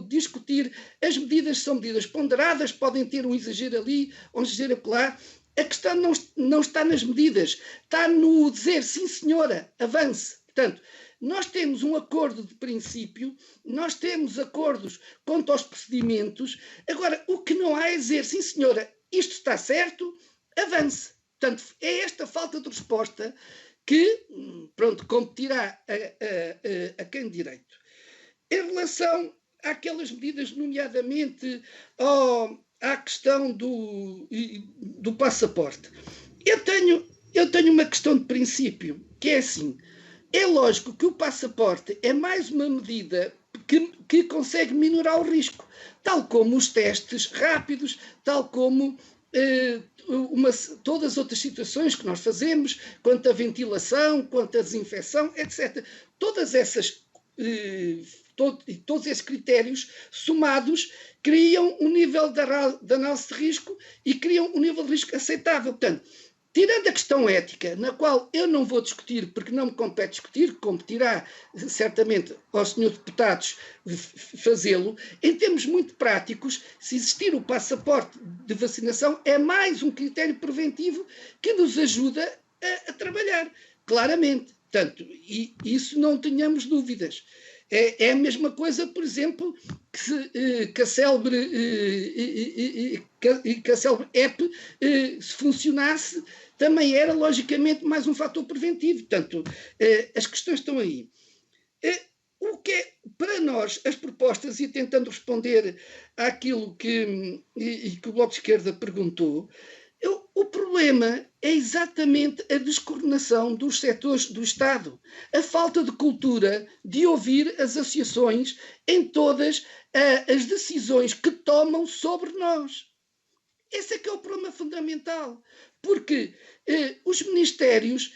discutir. As medidas são medidas ponderadas, podem ter um exagero ali, um exagero acolá. A questão não está nas medidas, está no dizer, sim senhora, avance. Portanto, nós temos um acordo de princípio, nós temos acordos quanto aos procedimentos. Agora, o que não há é dizer, sim senhora, isto está certo, avance. Portanto, é esta falta de resposta que, pronto, competirá a quem de direito. Em relação àquelas medidas, nomeadamente à questão do passaporte, eu tenho uma questão de princípio, que é assim, é lógico que o passaporte é mais uma medida que consegue minorar o risco, tal como os testes rápidos, tal como todas as outras situações que nós fazemos, quanto à ventilação, quanto à desinfecção, etc. Todos esses critérios somados criam um nível de análise de risco e criam um nível de risco aceitável. Portanto, tirando a questão ética, na qual eu não vou discutir, porque não me compete discutir, competirá certamente aos senhores deputados fazê-lo, em termos muito práticos, se existir o passaporte de vacinação, é mais um critério preventivo que nos ajuda a trabalhar, claramente. Portanto, e isso não tenhamos dúvidas. É a mesma coisa, por exemplo, que a célebre app, se funcionasse, também era, logicamente, mais um fator preventivo. Portanto, as questões estão aí. O que é, para nós, as propostas, e tentando responder àquilo que o Bloco de Esquerda perguntou, o problema é exatamente a descoordenação dos setores do Estado, a falta de cultura de ouvir as associações em todas as decisões que tomam sobre nós. Esse é que é o problema fundamental, porque os ministérios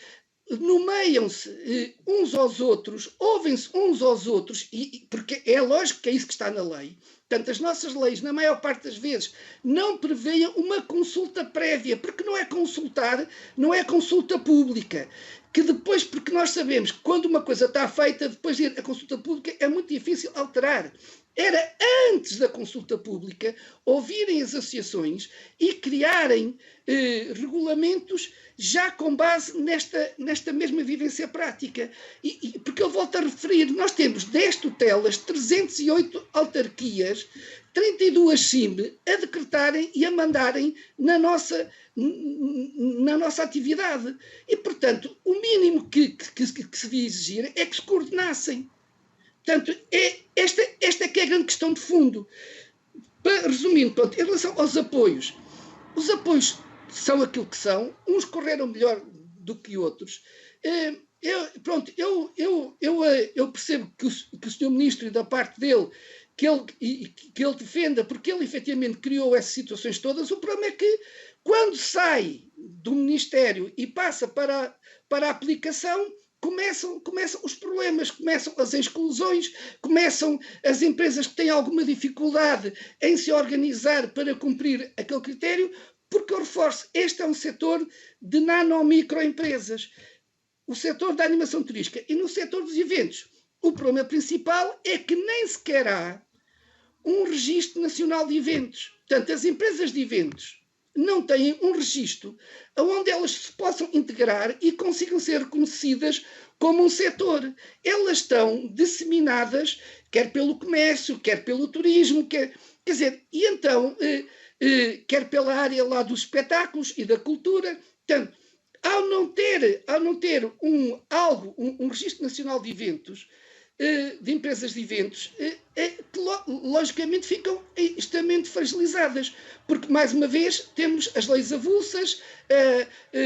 nomeiam-se uns aos outros, ouvem-se uns aos outros, porque é lógico que é isso que está na lei. Portanto, as nossas leis, na maior parte das vezes, não prevêem uma consulta prévia, porque não é consultar, não é consulta pública. Que depois, porque nós sabemos que quando uma coisa está feita, depois de ir à consulta pública, é muito difícil alterar. Era antes da consulta pública ouvirem as associações e criarem regulamentos já com base nesta mesma vivência prática. Porque eu volto a referir, nós temos 10 tutelas, 308 autarquias, 32 SIM a decretarem e a mandarem na nossa atividade. E, portanto, o mínimo que se devia exigir é que se coordenassem. Portanto, esta que é a grande questão de fundo. Resumindo, pronto, em relação aos apoios, os apoios são aquilo que são, uns correram melhor do que outros. Eu percebo que o Sr. Ministro, e da parte dele, que ele defenda, porque ele efetivamente criou essas situações todas. O problema é que Quando sai do Ministério e passa para a aplicação, começam os problemas, começam as exclusões, começam as empresas que têm alguma dificuldade em se organizar para cumprir aquele critério, porque eu reforço, este é um setor de nano-microempresas. O setor da animação turística e no setor dos eventos, o problema principal é que nem sequer há um registro nacional de eventos. Portanto, as empresas de eventos não têm um registro onde elas se possam integrar e consigam ser reconhecidas como um setor. Elas estão disseminadas, quer pelo comércio, quer pelo turismo, quer dizer, e então, quer pela área lá dos espetáculos e da cultura. Portanto, ao não ter um registro nacional de eventos, de empresas de eventos, que logicamente ficam extremamente fragilizadas, porque mais uma vez temos as leis avulsas,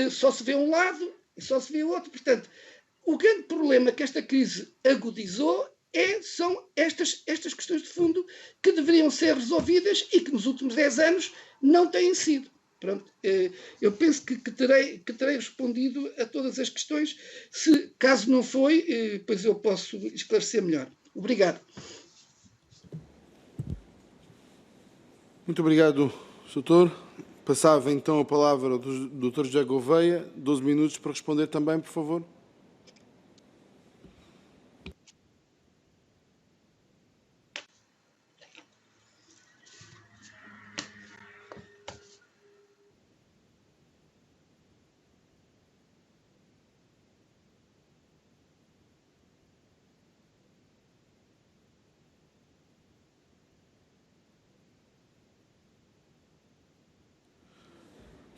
só se vê um lado e só se vê o outro. Portanto, o grande problema que esta crise agudizou são estas questões de fundo que deveriam ser resolvidas e que nos últimos 10 anos não têm sido. Pronto, eu penso que terei respondido a todas as questões. Se caso não foi, depois eu posso esclarecer melhor. Obrigado. Muito obrigado, Doutor. Passava então a palavra ao Dr. José Gouveia, 12 minutos para responder também, por favor.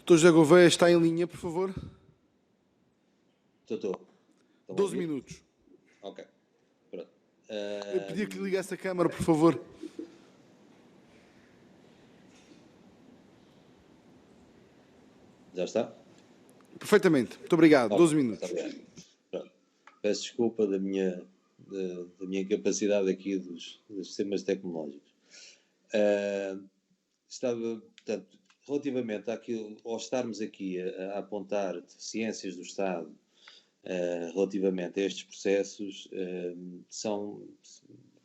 Dr. José Gouveia está em linha, por favor. Estou. 12 minutos. Ok. Pronto. Eu pedia que ligasse a câmara, por favor. Já está? Perfeitamente. Muito obrigado. 12 minutos. Pronto. Peço desculpa da minha incapacidade aqui dos sistemas tecnológicos. Portanto, relativamente ao estarmos aqui a apontar deficiências do Estado relativamente a estes processos,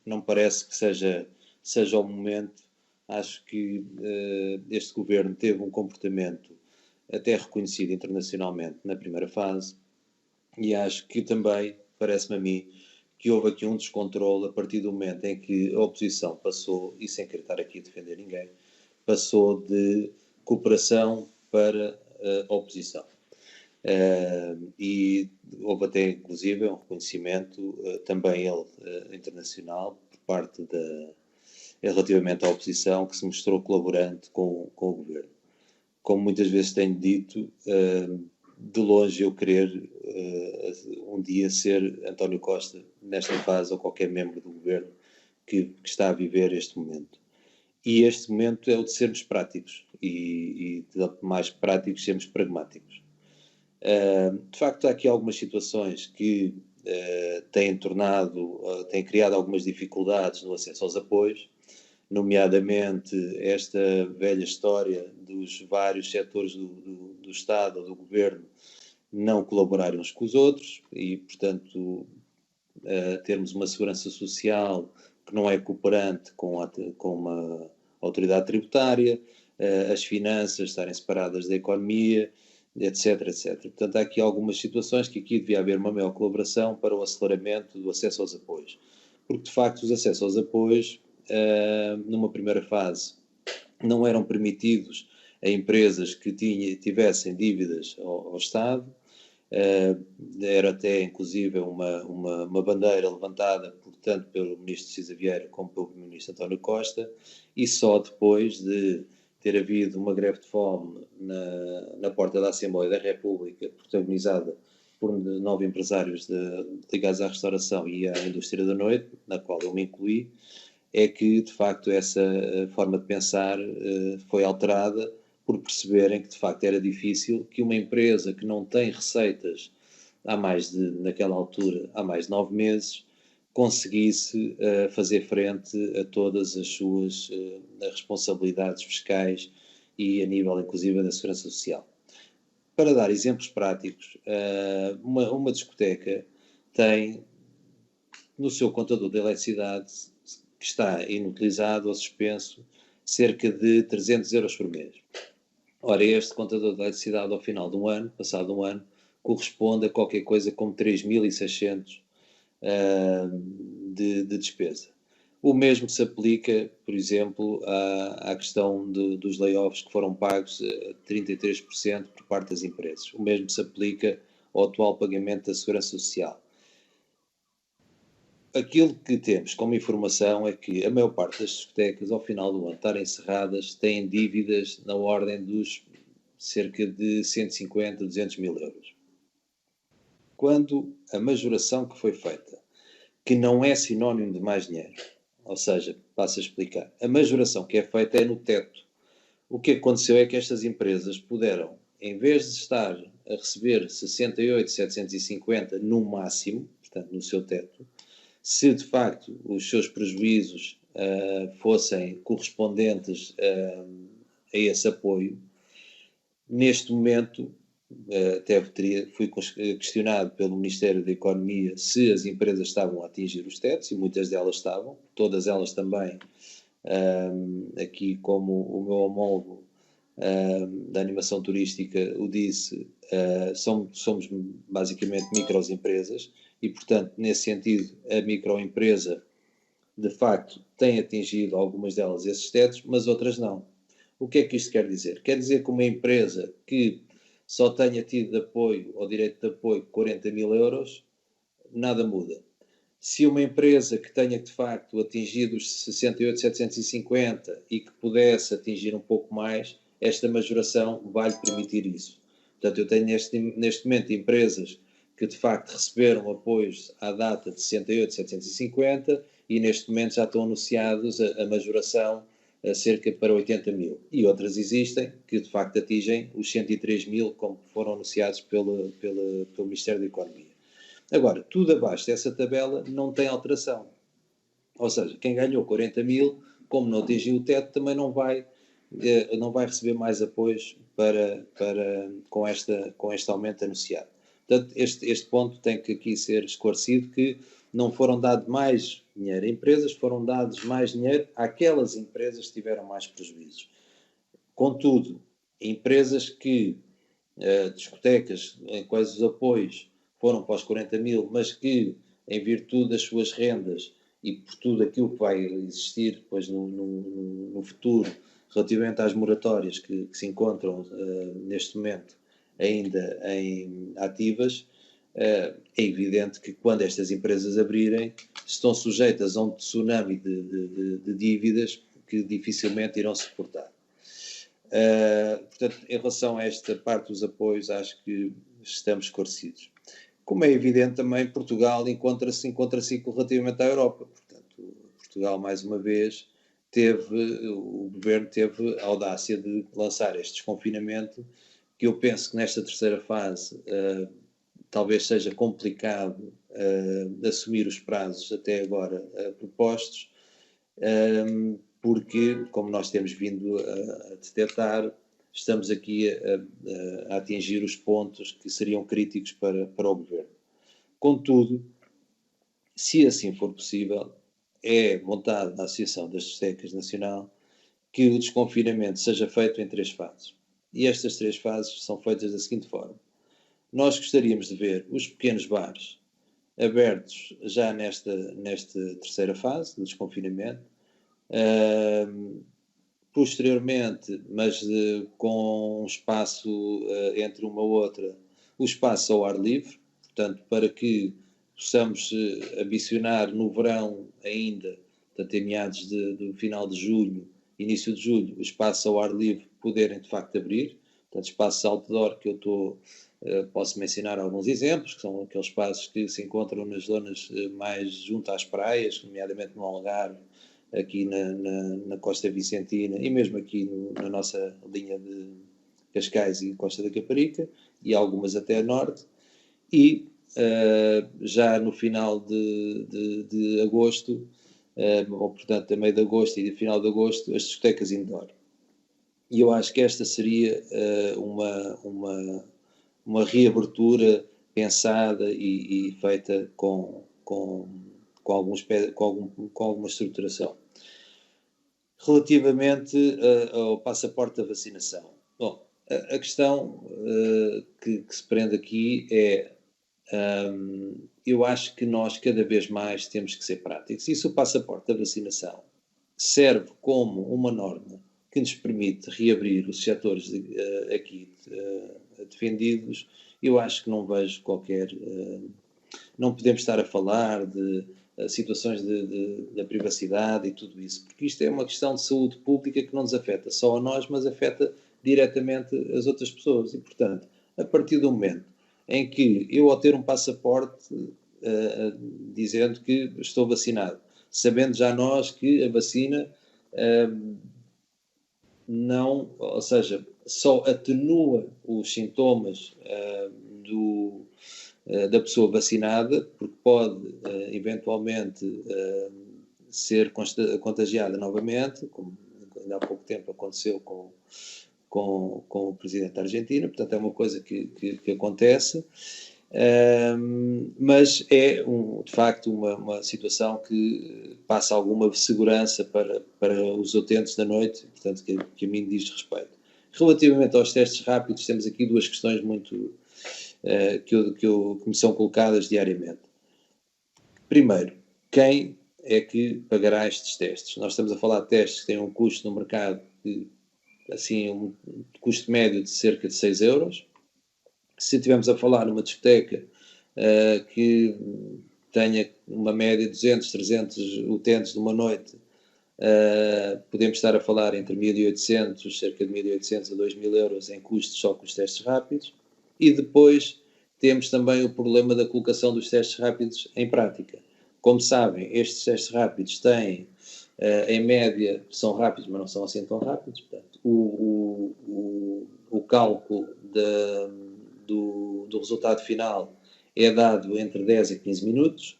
não parece que seja o momento. Acho que este governo teve um comportamento até reconhecido internacionalmente na primeira fase, e acho que também, parece-me a mim, que houve aqui um descontrole a partir do momento em que a oposição passou, e sem querer estar aqui a defender ninguém, passou de cooperação para oposição. E houve até, inclusive, um reconhecimento também internacional por parte relativamente à oposição, que se mostrou colaborante com o governo. Como muitas vezes tenho dito, de longe eu querer um dia ser António Costa nesta fase, ou qualquer membro do governo que está a viver este momento. E este momento é o de sermos práticos e de mais práticos sermos pragmáticos. De facto, há aqui algumas situações que têm criado algumas dificuldades no acesso aos apoios, nomeadamente esta velha história dos vários setores do Estado ou do Governo não colaborarem uns com os outros e, portanto, termos uma segurança social que não é cooperante com uma autoridade tributária, as finanças estarem separadas da economia, etc, etc. Portanto, há aqui algumas situações que aqui devia haver uma maior colaboração para o aceleramento do acesso aos apoios. Porque, de facto, os acessos aos apoios, numa primeira fase, não eram permitidos a empresas que tivessem dívidas ao Estado. Era até, inclusive, uma bandeira levantada, tanto pelo Ministro Cisa Vieira como pelo Ministro António Costa, e só depois de ter havido uma greve de fome na porta da Assembleia da República, protagonizada por 9 empresários ligados à restauração e à indústria da noite, na qual eu me incluí, é que, de facto, essa forma de pensar foi alterada por perceberem que, de facto, era difícil que uma empresa que não tem receitas naquela altura, há mais de 9 meses, conseguisse fazer frente a todas as suas responsabilidades fiscais e a nível, inclusive, da segurança social. Para dar exemplos práticos, uma discoteca tem no seu contador de eletricidade, que está inutilizado ou suspenso, cerca de 300 euros por mês. Ora, este contador de eletricidade ao final de um ano, passado um ano, corresponde a qualquer coisa como 3.600 de despesa. O mesmo se aplica, por exemplo, à questão dos layoffs que foram pagos a 33% por parte das empresas. O mesmo se aplica ao atual pagamento da segurança social. Aquilo que temos como informação é que a maior parte das discotecas, ao final do ano estarem encerradas, têm dívidas na ordem dos cerca de 150, 200 mil euros. Quando a majoração que foi feita, que não é sinónimo de mais dinheiro, ou seja, passo a explicar, a majoração que é feita é no teto. O que aconteceu é que estas empresas puderam, em vez de estar a receber 68.750 no máximo, portanto no seu teto, se de facto os seus prejuízos fossem correspondentes a esse apoio, neste momento, fui questionado pelo Ministério da Economia se as empresas estavam a atingir os tetos, e muitas delas estavam, todas elas também, aqui como o meu homólogo da animação turística o disse, somos basicamente microempresas e, portanto, nesse sentido, a microempresa, de facto, tem atingido algumas delas esses tetos, mas outras não. O que é que isto quer dizer? Quer dizer que uma empresa que só tenha tido de apoio, ou direito de apoio, 40 mil euros, nada muda. Se uma empresa que tenha, de facto, atingido os 68.750 e que pudesse atingir um pouco mais, esta majoração vai-lhe permitir isso. Portanto, eu tenho neste momento empresas que, de facto, receberam apoios à data de 68.750 e, neste momento, já estão anunciados a majoração a cerca para 80 mil. E outras existem que, de facto, atingem os 103 mil, como foram anunciados pelo Ministério da Economia. Agora, tudo abaixo dessa tabela não tem alteração. Ou seja, quem ganhou 40 mil, como não atingiu o teto, também não vai receber mais apoios com este aumento anunciado. Portanto, este ponto tem que aqui ser esclarecido, que não foram dados mais dinheiro a empresas, foram dados mais dinheiro àquelas empresas que tiveram mais prejuízos. Contudo, empresas que, discotecas em quais os apoios foram para os 40 mil, mas que, em virtude das suas rendas e por tudo aquilo que vai existir depois no futuro, relativamente às moratórias que se encontram neste momento ainda ativas, é evidente que quando estas empresas abrirem, estão sujeitas a um tsunami de dívidas que dificilmente irão suportar. Portanto, em relação a esta parte dos apoios, acho que estamos esclarecidos. Como é evidente também, Portugal encontra-se relativamente à Europa. Portanto, Portugal, mais uma vez, o governo teve a audácia de lançar este desconfinamento, que eu penso que nesta terceira fase talvez seja complicado assumir os prazos até agora propostos, porque, como nós temos vindo a detectar, estamos aqui a atingir os pontos que seriam críticos para o governo. Contudo, se assim for possível, é vontade da Associação das Discotecas Nacional que o desconfinamento seja feito em 3 fases. E estas 3 fases são feitas da seguinte forma. Nós gostaríamos de ver os pequenos bares abertos já nesta terceira fase do desconfinamento, posteriormente, mas com um espaço entre uma outra, o espaço ao ar livre, portanto, para que possamos ambicionar no verão ainda, portanto, em meados do final de junho, início de julho, o espaço ao ar livre poderem de facto abrir, portanto, espaços outdoor que eu posso mencionar alguns exemplos, que são aqueles espaços que se encontram nas zonas mais junto às praias, nomeadamente no Algarve, aqui na Costa Vicentina e mesmo aqui na nossa linha de Cascais e Costa da Caparica, e algumas até a norte, e já no final de agosto, ou portanto a meio de agosto e de final de agosto, as discotecas indoor. e eu acho que esta seria uma reabertura pensada e feita com alguma estruturação. Relativamente ao passaporte da vacinação. Bom, a questão que se prende aqui é, eu acho que nós cada vez mais temos que ser práticos. E se o passaporte da vacinação serve como uma norma que nos permite reabrir os setores aqui defendidos, eu acho que não vejo qualquer... não podemos estar a falar de situações da privacidade e tudo isso, porque isto é uma questão de saúde pública que não nos afeta só a nós, mas afeta diretamente as outras pessoas. E, portanto, a partir do momento em que eu, ao ter um passaporte dizendo que estou vacinado, sabendo já nós que a vacina não, ou seja, só atenua os sintomas da pessoa vacinada, porque pode eventualmente ser contagiada novamente, como ainda há pouco tempo aconteceu com o presidente da Argentina. Portanto, é uma coisa que acontece, mas é de facto uma situação que passa alguma segurança para os utentes da noite, portanto, que a mim diz respeito. Relativamente aos testes rápidos, temos aqui duas questões muito que me são colocadas diariamente. Primeiro, quem é que pagará estes testes? Nós estamos a falar de testes que têm um custo no mercado de, assim, um custo médio de cerca de 6 euros. Se estivermos a falar numa discoteca que tenha uma média de 200, 300 utentes numa noite, podemos estar a falar entre 1.800, cerca de 1.800 a 2.000 euros em custos só com os testes rápidos. E depois temos também o problema da colocação dos testes rápidos em prática. Como sabem, estes testes rápidos têm, em média, são rápidos, mas não são assim tão rápidos. Portanto, o cálculo do resultado final é dado entre 10 a 15 minutos.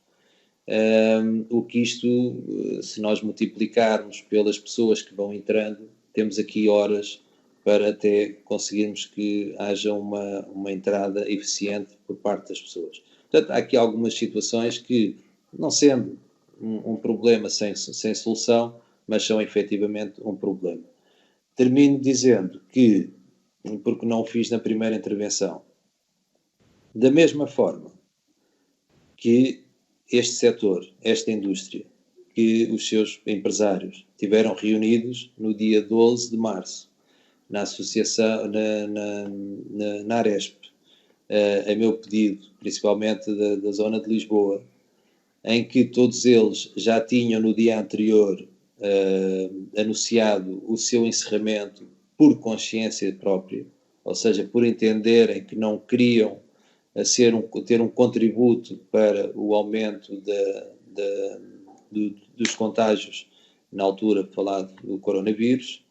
O que isto, se nós multiplicarmos pelas pessoas que vão entrando, temos aqui horas para até conseguirmos que haja uma entrada eficiente por parte das pessoas. Portanto, há aqui algumas situações que, não sendo um problema sem solução, mas são efetivamente um problema. Termino dizendo que, porque não o fiz na primeira intervenção, da mesma forma que este setor, esta indústria, que os seus empresários tiveram reunidos no dia 12 de março, na associação, na Aresp, a meu pedido, principalmente da zona de Lisboa, em que todos eles já tinham no dia anterior anunciado o seu encerramento por consciência própria, ou seja, por entenderem que não queriam ter um contributo para o aumento dos contágios, na altura falado do coronavírus.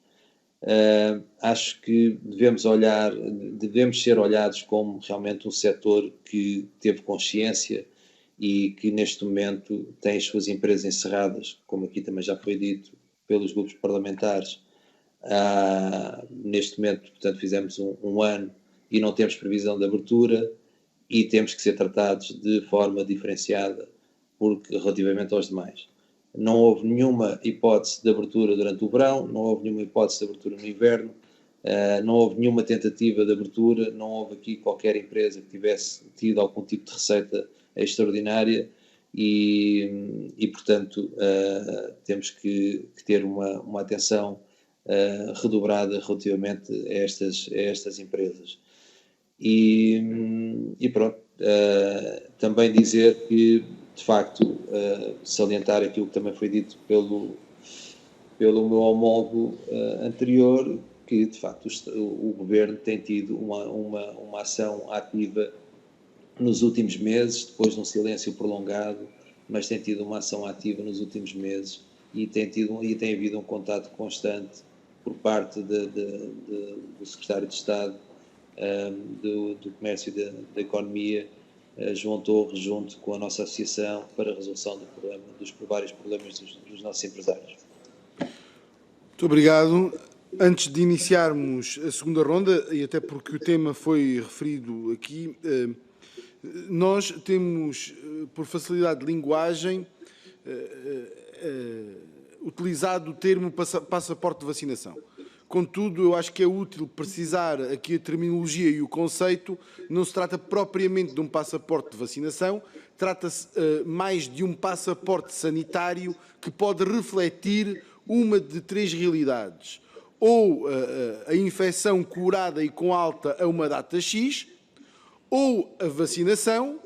Acho que devemos ser olhados como realmente um setor que teve consciência e que neste momento tem as suas empresas encerradas, como aqui também já foi dito pelos grupos parlamentares. Neste momento, portanto, fizemos um ano e não temos previsão de abertura e temos que ser tratados de forma diferenciada relativamente aos demais. Não houve nenhuma hipótese de abertura durante o verão, não houve nenhuma hipótese de abertura no inverno, não houve nenhuma tentativa de abertura, não houve aqui qualquer empresa que tivesse tido algum tipo de receita extraordinária e portanto, temos que ter uma atenção redobrada relativamente a estas empresas. E pronto, também dizer que, de facto, salientar aquilo que também foi dito pelo meu homólogo anterior, que de facto o Governo tem tido uma ação ativa nos últimos meses, depois de um silêncio prolongado, mas tem tido uma ação ativa nos últimos meses e tem havido um contato constante por parte do Secretário de Estado do Comércio e da Economia, João Torres, junto com a nossa associação, para a resolução dos vários problemas dos nossos empresários. Muito obrigado. Antes de iniciarmos a segunda ronda, e até porque o tema foi referido aqui, nós temos, por facilidade de linguagem, utilizado o termo passaporte de vacinação. Contudo, eu acho que é útil precisar aqui a terminologia e o conceito. Não se trata propriamente de um passaporte de vacinação, trata-se mais de um passaporte sanitário que pode refletir uma de três realidades. Ou a infecção curada e com alta a uma data X, ou a vacinação,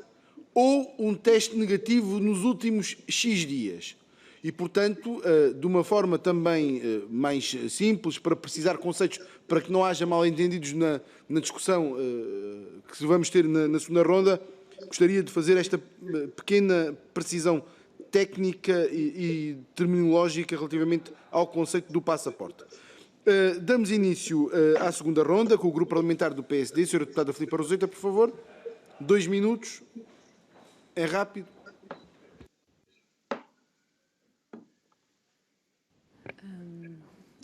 ou um teste negativo nos últimos X dias. E, portanto, de uma forma também mais simples, para precisar conceitos, para que não haja mal-entendidos na discussão que vamos ter na segunda ronda, gostaria de fazer esta pequena precisão técnica e terminológica relativamente ao conceito do passaporte. Damos início à segunda ronda com o Grupo Parlamentar do PSD. Sra. Deputada Filipa Roseta, por favor. 2 minutos. É rápido.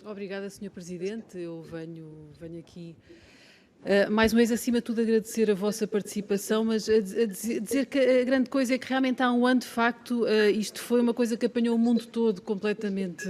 Obrigada, Sr. Presidente. Eu venho aqui, mais uma vez, acima de tudo, agradecer a vossa participação, mas a dizer que a grande coisa é que realmente há um ano, de facto, isto foi uma coisa que apanhou o mundo todo completamente...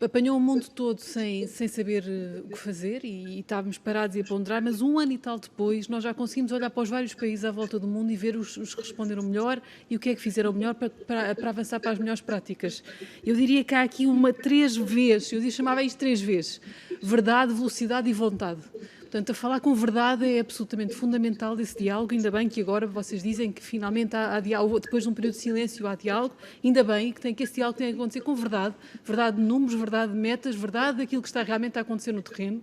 Apanhou o mundo todo sem saber o que fazer e estávamos parados e a ponderar, mas um ano e tal depois nós já conseguimos olhar para os vários países à volta do mundo e ver os que responderam melhor e o que é que fizeram melhor para avançar para as melhores práticas. Eu diria que há aqui 3 vezes, eu chamava isto 3 vezes, verdade, velocidade e vontade. Portanto, a falar com verdade é absolutamente fundamental desse diálogo. Ainda bem que agora vocês dizem que finalmente há diálogo, depois de um período de silêncio há diálogo. Ainda bem que esse diálogo tem que acontecer com verdade. Verdade de números, verdade de metas, verdade daquilo que está realmente a acontecer no terreno.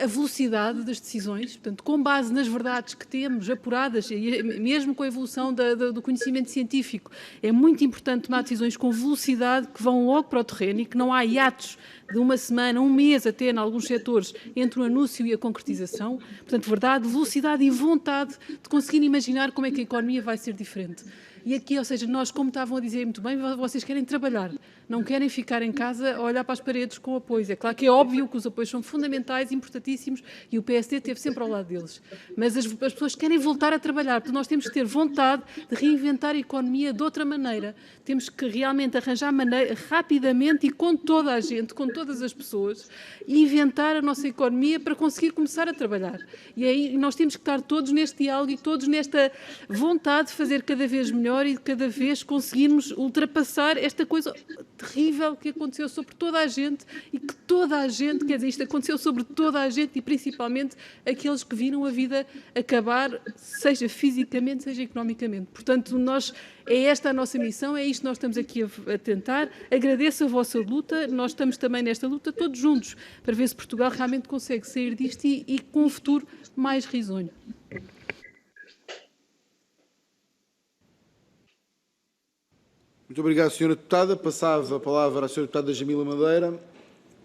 A velocidade das decisões, portanto, com base nas verdades que temos apuradas, e mesmo com a evolução do conhecimento científico, é muito importante tomar decisões com velocidade que vão logo para o terreno e que não há hiatos de uma semana, um mês até, em alguns setores, entre o anúncio e a concretização. Portanto, verdade, velocidade e vontade de conseguir imaginar como é que a economia vai ser diferente. E aqui, ou seja, nós, como estavam a dizer muito bem, vocês querem trabalhar, não querem ficar em casa a olhar para as paredes com apoios. É claro que é óbvio que os apoios são fundamentais, importantíssimos, e o PSD esteve sempre ao lado deles. Mas as pessoas querem voltar a trabalhar, porque nós temos que ter vontade de reinventar a economia de outra maneira. Temos que realmente arranjar maneira, rapidamente e com toda a gente, com todas as pessoas, e inventar a nossa economia para conseguir começar a trabalhar. E aí nós temos que estar todos neste diálogo e todos nesta vontade de fazer cada vez melhor e de cada vez conseguirmos ultrapassar esta coisa terrível que aconteceu sobre toda a gente e que toda a gente, quer dizer, isto aconteceu sobre toda a gente e principalmente aqueles que viram a vida acabar, seja fisicamente, seja economicamente. Portanto, é esta a nossa missão, é isto que nós estamos aqui a tentar. Agradeço a vossa luta, nós estamos também nesta luta todos juntos para ver se Portugal realmente consegue sair disto e com um futuro mais risonho. Muito obrigado, Sra. Deputada. Passava a palavra à Sra. Deputada Jamila Madeira,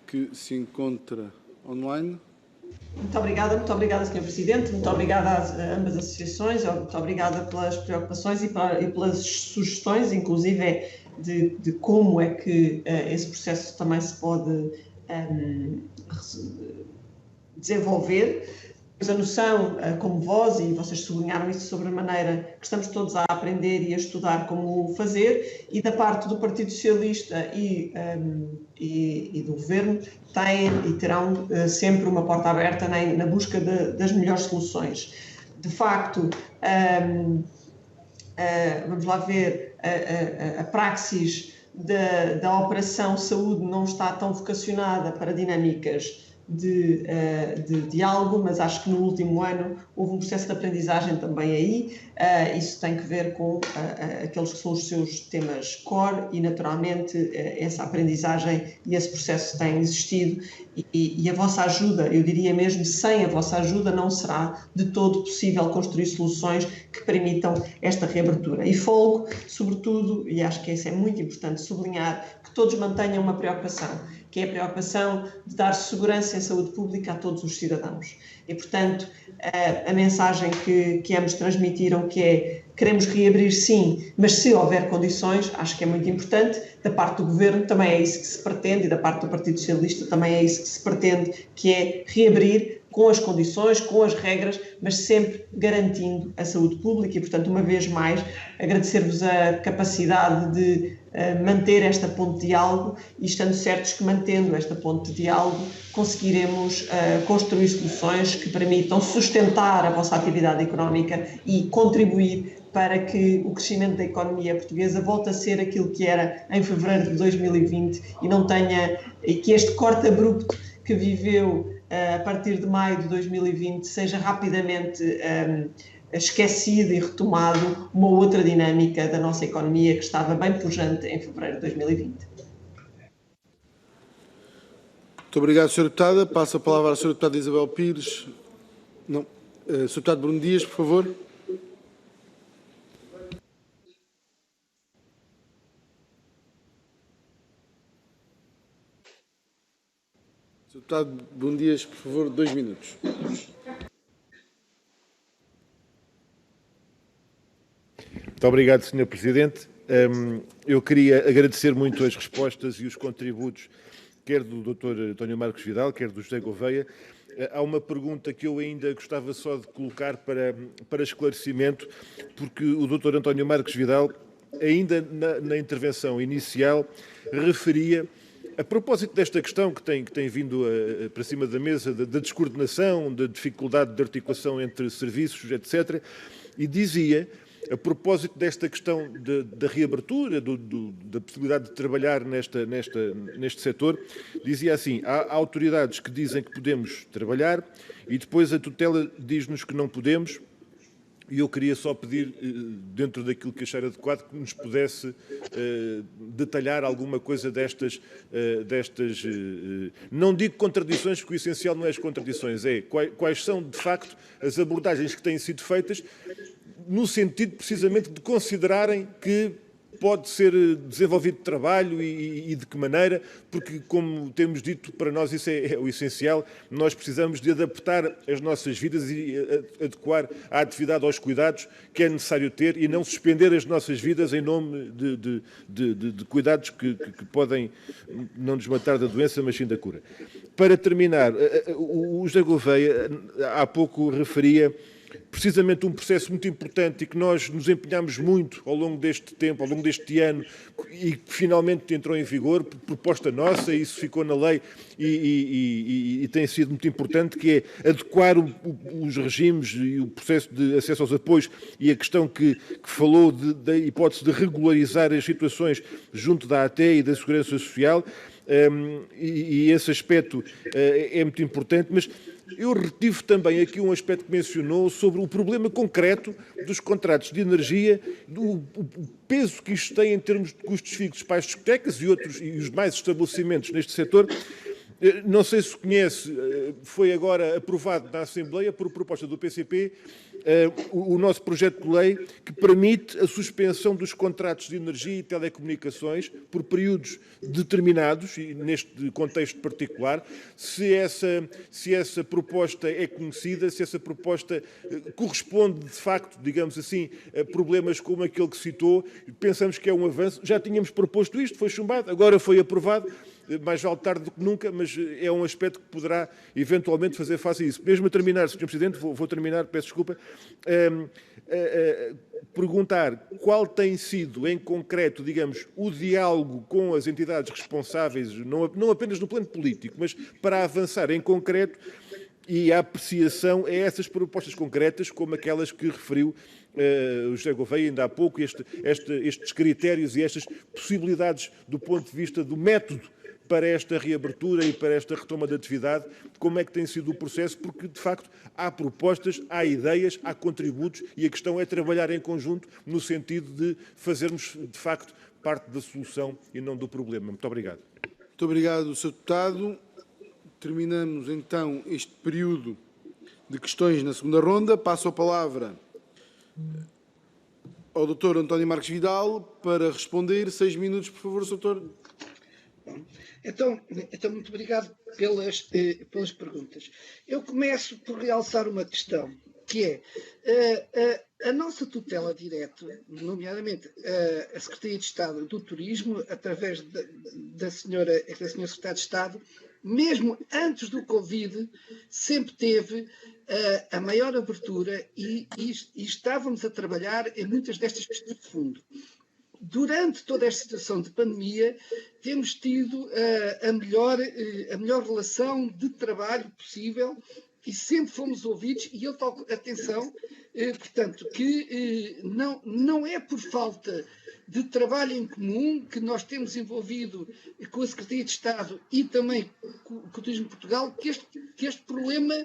que se encontra online. Muito obrigada, Sr. Presidente. Muito obrigada a ambas as associações. Muito obrigada pelas preocupações e pelas sugestões, inclusive de como é que esse processo também se pode desenvolver. A noção, como vós, e vocês sublinharam isso sobre a maneira que estamos todos a aprender e a estudar como fazer, e da parte do Partido Socialista e do Governo, têm e terão sempre uma porta aberta na busca das melhores soluções. De facto, vamos lá ver, a praxis da Operação Saúde não está tão vocacionada para dinâmicas de diálogo, mas acho que no último ano houve um processo de aprendizagem também aí. Isso tem que ver com aqueles que são os seus temas core e, naturalmente, essa aprendizagem e esse processo têm existido e a vossa ajuda, eu diria mesmo, sem a vossa ajuda não será de todo possível construir soluções que permitam esta reabertura. E folgo, sobretudo, e acho que isso é muito importante sublinhar, que todos mantenham uma preocupação, que é a preocupação de dar segurança em saúde pública a todos os cidadãos. E, portanto, a mensagem que ambos transmitiram, que é queremos reabrir sim, mas se houver condições, acho que é muito importante. Da parte do Governo também é isso que se pretende, e da parte do Partido Socialista também é isso que se pretende, que é reabrir com as condições, com as regras, mas sempre garantindo a saúde pública. E, portanto, uma vez mais, agradecer-vos a capacidade de manter esta ponte de diálogo, e estando certos que, mantendo esta ponte de diálogo, conseguiremos construir soluções que permitam sustentar a vossa atividade económica e contribuir para que o crescimento da economia portuguesa volte a ser aquilo que era em fevereiro de 2020 e que este corte abrupto que viveu a partir de maio de 2020 seja rapidamente esquecido e retomado uma outra dinâmica da nossa economia que estava bem pujante em fevereiro de 2020. Muito obrigado, Sra. Deputada. Passo a palavra à Sra. Deputada Isabel Pires. Não. Sr. Deputado Bruno Dias, por favor. Sr. Deputado Bruno Dias, por favor, 2 minutos. Muito obrigado, Sr. Presidente. Eu queria agradecer muito as respostas e os contributos, quer do Dr. António Marcos Vidal, quer do José Gouveia. Há uma pergunta que eu ainda gostava só de colocar para esclarecimento, porque o Dr. António Marcos Vidal, ainda na intervenção inicial, referia, a propósito desta questão que tem vindo para cima da mesa, da descoordenação, da dificuldade de articulação entre serviços, etc., e dizia, a propósito desta questão da reabertura, da possibilidade de trabalhar neste setor, dizia assim, há autoridades que dizem que podemos trabalhar e depois a tutela diz-nos que não podemos, e eu queria só pedir, dentro daquilo que achar adequado, que nos pudesse detalhar alguma coisa destas não digo contradições, porque o essencial não é as contradições, é quais são, de facto, as abordagens que têm sido feitas, no sentido, precisamente, de considerarem que pode ser desenvolvido trabalho e de que maneira, porque, como temos dito, para nós isso é o essencial, nós precisamos de adaptar as nossas vidas e adequar a atividade aos cuidados que é necessário ter e não suspender as nossas vidas em nome de cuidados que podem não nos matar da doença, mas sim da cura. Para terminar, o José Gouveia há pouco referia precisamente um processo muito importante e que nós nos empenhamos muito ao longo deste tempo, ao longo deste ano, e que finalmente entrou em vigor, proposta nossa, e isso ficou na lei e tem sido muito importante, que é adequar os regimes e o processo de acesso aos apoios e a questão que falou da hipótese de regularizar as situações junto da ATE e da Segurança Social, e esse aspecto é muito importante, mas eu retive também aqui um aspecto que mencionou sobre o problema concreto dos contratos de energia, o peso que isto tem em termos de custos fixos para as discotecas e os demais estabelecimentos neste setor. Não sei se conhece, foi agora aprovado na Assembleia, por proposta do PCP, o nosso projeto de lei que permite a suspensão dos contratos de energia e telecomunicações por períodos determinados, e neste contexto particular, se essa proposta é conhecida, se essa proposta corresponde, de facto, digamos assim, a problemas como aquele que citou, pensamos que é um avanço. Já tínhamos proposto isto, foi chumbado, agora foi aprovado. Mais vale tarde do que nunca, mas é um aspecto que poderá eventualmente fazer face a isso. Mesmo a terminar, Sr. Presidente, vou terminar, peço desculpa, perguntar qual tem sido, em concreto, digamos, o diálogo com as entidades responsáveis, não apenas no plano político, mas para avançar em concreto e a apreciação a essas propostas concretas, como aquelas que referiu o José Gouveia ainda há pouco, estes critérios e estas possibilidades do ponto de vista do método para esta reabertura e para esta retoma da atividade, como é que tem sido o processo, porque, de facto, há propostas, há ideias, há contributos e a questão é trabalhar em conjunto no sentido de fazermos, de facto, parte da solução e não do problema. Muito obrigado. Muito obrigado, Sr. Deputado. Terminamos, então, este período de questões na segunda ronda. Passo a palavra ao Dr. António Marcos Vidal para responder. 6 minutos, por favor, Sr. Doutor. Então, muito obrigado pelas perguntas. Eu começo por realçar uma questão, que é a nossa tutela direta, nomeadamente a Secretaria de Estado do Turismo, através da senhora Secretária de Estado, mesmo antes do Covid, sempre teve a maior abertura e estávamos a trabalhar em muitas destas questões de fundo. Durante toda esta situação de pandemia, temos tido a melhor relação de trabalho possível e sempre fomos ouvidos, e eu toco atenção, portanto, que não é por falta de trabalho em comum que nós temos envolvido com a Secretaria de Estado e também com o Turismo de Portugal que este problema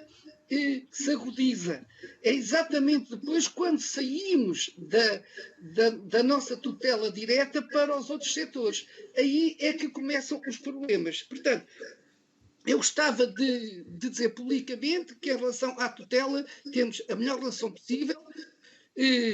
se agudiza. É exatamente depois quando saímos da nossa tutela direta para os outros setores. Aí é que começam os problemas. Portanto, eu gostava de dizer publicamente que em relação à tutela temos a melhor relação possível.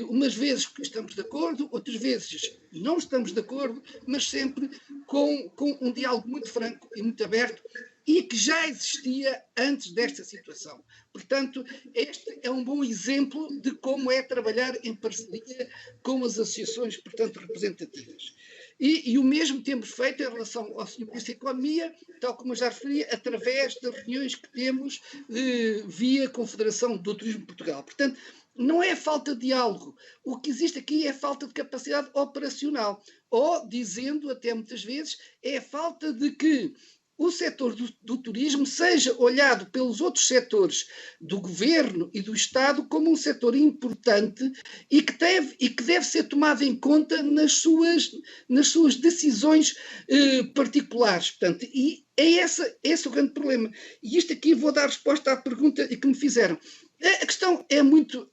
Umas vezes estamos de acordo, outras vezes não estamos de acordo, mas sempre com um diálogo muito franco e muito aberto e que já existia antes desta situação. Portanto, este é um bom exemplo de como é trabalhar em parceria com as associações, portanto, representativas. E o mesmo temos feito em relação ao Sr. Ministro da Economia, tal como eu já referi, através das reuniões que temos via Confederação do Turismo de Portugal. Portanto, não é falta de diálogo. O que existe aqui é falta de capacidade operacional. Ou, dizendo até muitas vezes, é a falta de que o setor do turismo seja olhado pelos outros setores do governo e do Estado como um setor importante e que deve ser tomado em conta nas suas decisões particulares. Portanto, e é esse o grande problema. E isto aqui vou dar resposta à pergunta que me fizeram. A questão é muito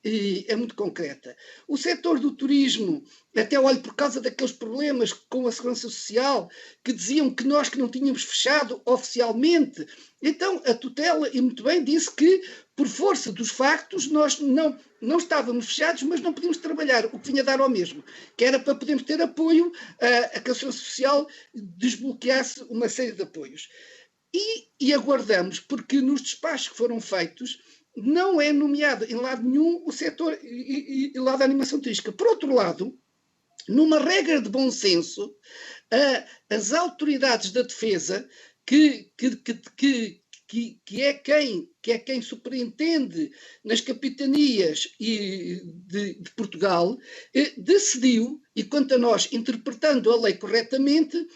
concreta. O setor do turismo, até olho por causa daqueles problemas com a Segurança Social, que diziam que nós que não tínhamos fechado oficialmente, então a tutela, e muito bem, disse que, por força dos factos, nós não estávamos fechados, mas não podíamos trabalhar, o que vinha a dar ao mesmo, que era para podermos ter apoio a que a Segurança Social desbloqueasse uma série de apoios. E aguardamos, porque nos despachos que foram feitos, não é nomeado em lado nenhum o setor e lado da animação turística. Por outro lado, numa regra de bom senso, as autoridades da defesa, que é quem superintende nas capitanias de Portugal, decidiu, e quanto a nós, interpretando a lei corretamente,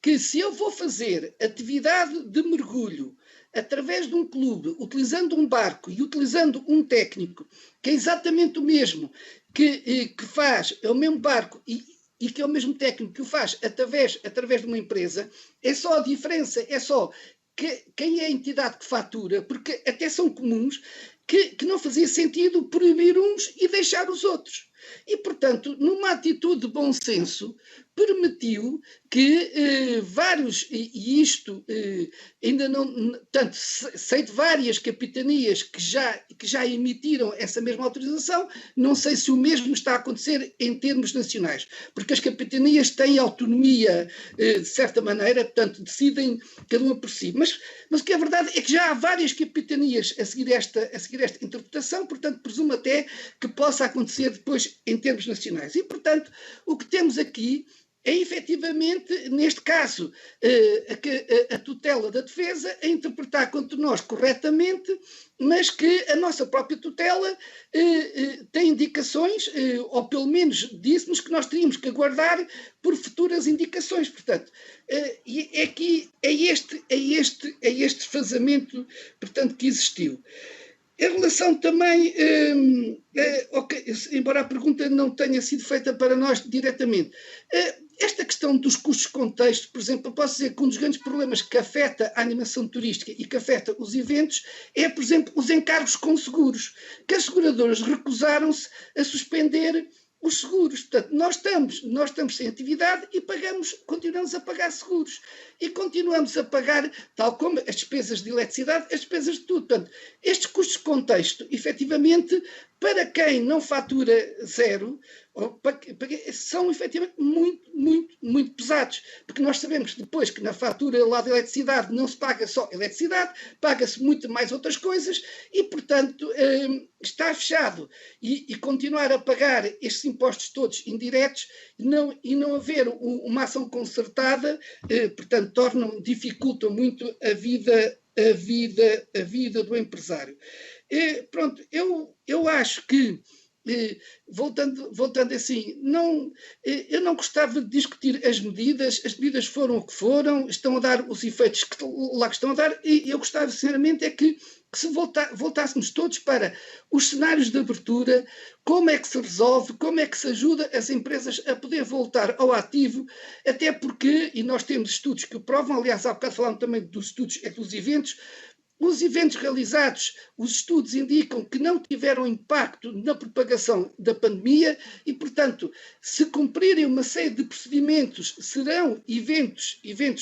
que se eu vou fazer atividade de mergulho através de um clube, utilizando um barco e utilizando um técnico, que é exatamente o mesmo, que faz, é o mesmo barco e que é o mesmo técnico que o faz através de uma empresa, é só a diferença, é só quem é a entidade que fatura, porque até são comuns, que não fazia sentido proibir uns e deixar os outros. E, portanto, numa atitude de bom senso, permitiu que vários, e isto ainda não, tanto sei de várias capitanias que já emitiram essa mesma autorização, não sei se o mesmo está a acontecer em termos nacionais, porque as capitanias têm autonomia de certa maneira, portanto decidem cada uma por si, mas o que é verdade é que já há várias capitanias a seguir esta interpretação, portanto presumo até que possa acontecer depois em termos nacionais. E, portanto, o que temos aqui é, efetivamente, neste caso, a tutela da defesa a interpretar contra nós corretamente, mas que a nossa própria tutela tem indicações, ou pelo menos disse-nos que nós teríamos que aguardar por futuras indicações. Portanto, é este desfazamento, portanto, que existiu. Em relação também, embora a pergunta não tenha sido feita para nós diretamente, esta questão dos custos de contexto, por exemplo, eu posso dizer que um dos grandes problemas que afeta a animação turística e que afeta os eventos é, por exemplo, os encargos com seguros, que as seguradoras recusaram-se a suspender os seguros. Portanto, nós estamos sem atividade e continuamos a pagar seguros. E continuamos a pagar, tal como as despesas de eletricidade, as despesas de tudo. Portanto, estes custos de contexto, efetivamente, para quem não fatura zero, são efetivamente muito pesados, porque nós sabemos depois que na fatura lá da eletricidade não se paga só eletricidade, paga-se muito mais outras coisas e, portanto, estar fechado e continuar a pagar estes impostos todos indiretos e não haver uma ação concertada, portanto, dificultam muito a vida do empresário. Pronto, eu acho que, voltando assim, eu não gostava de discutir as medidas foram o que foram, estão a dar os efeitos que estão a dar, e eu gostava, sinceramente, é que se voltássemos todos para os cenários de abertura, como é que se resolve, como é que se ajuda as empresas a poder voltar ao ativo, até porque, e nós temos estudos que o provam, aliás, há bocado falaram também dos estudos dos eventos, os eventos realizados, os estudos indicam que não tiveram impacto na propagação da pandemia e, portanto, se cumprirem uma série de procedimentos, serão eventos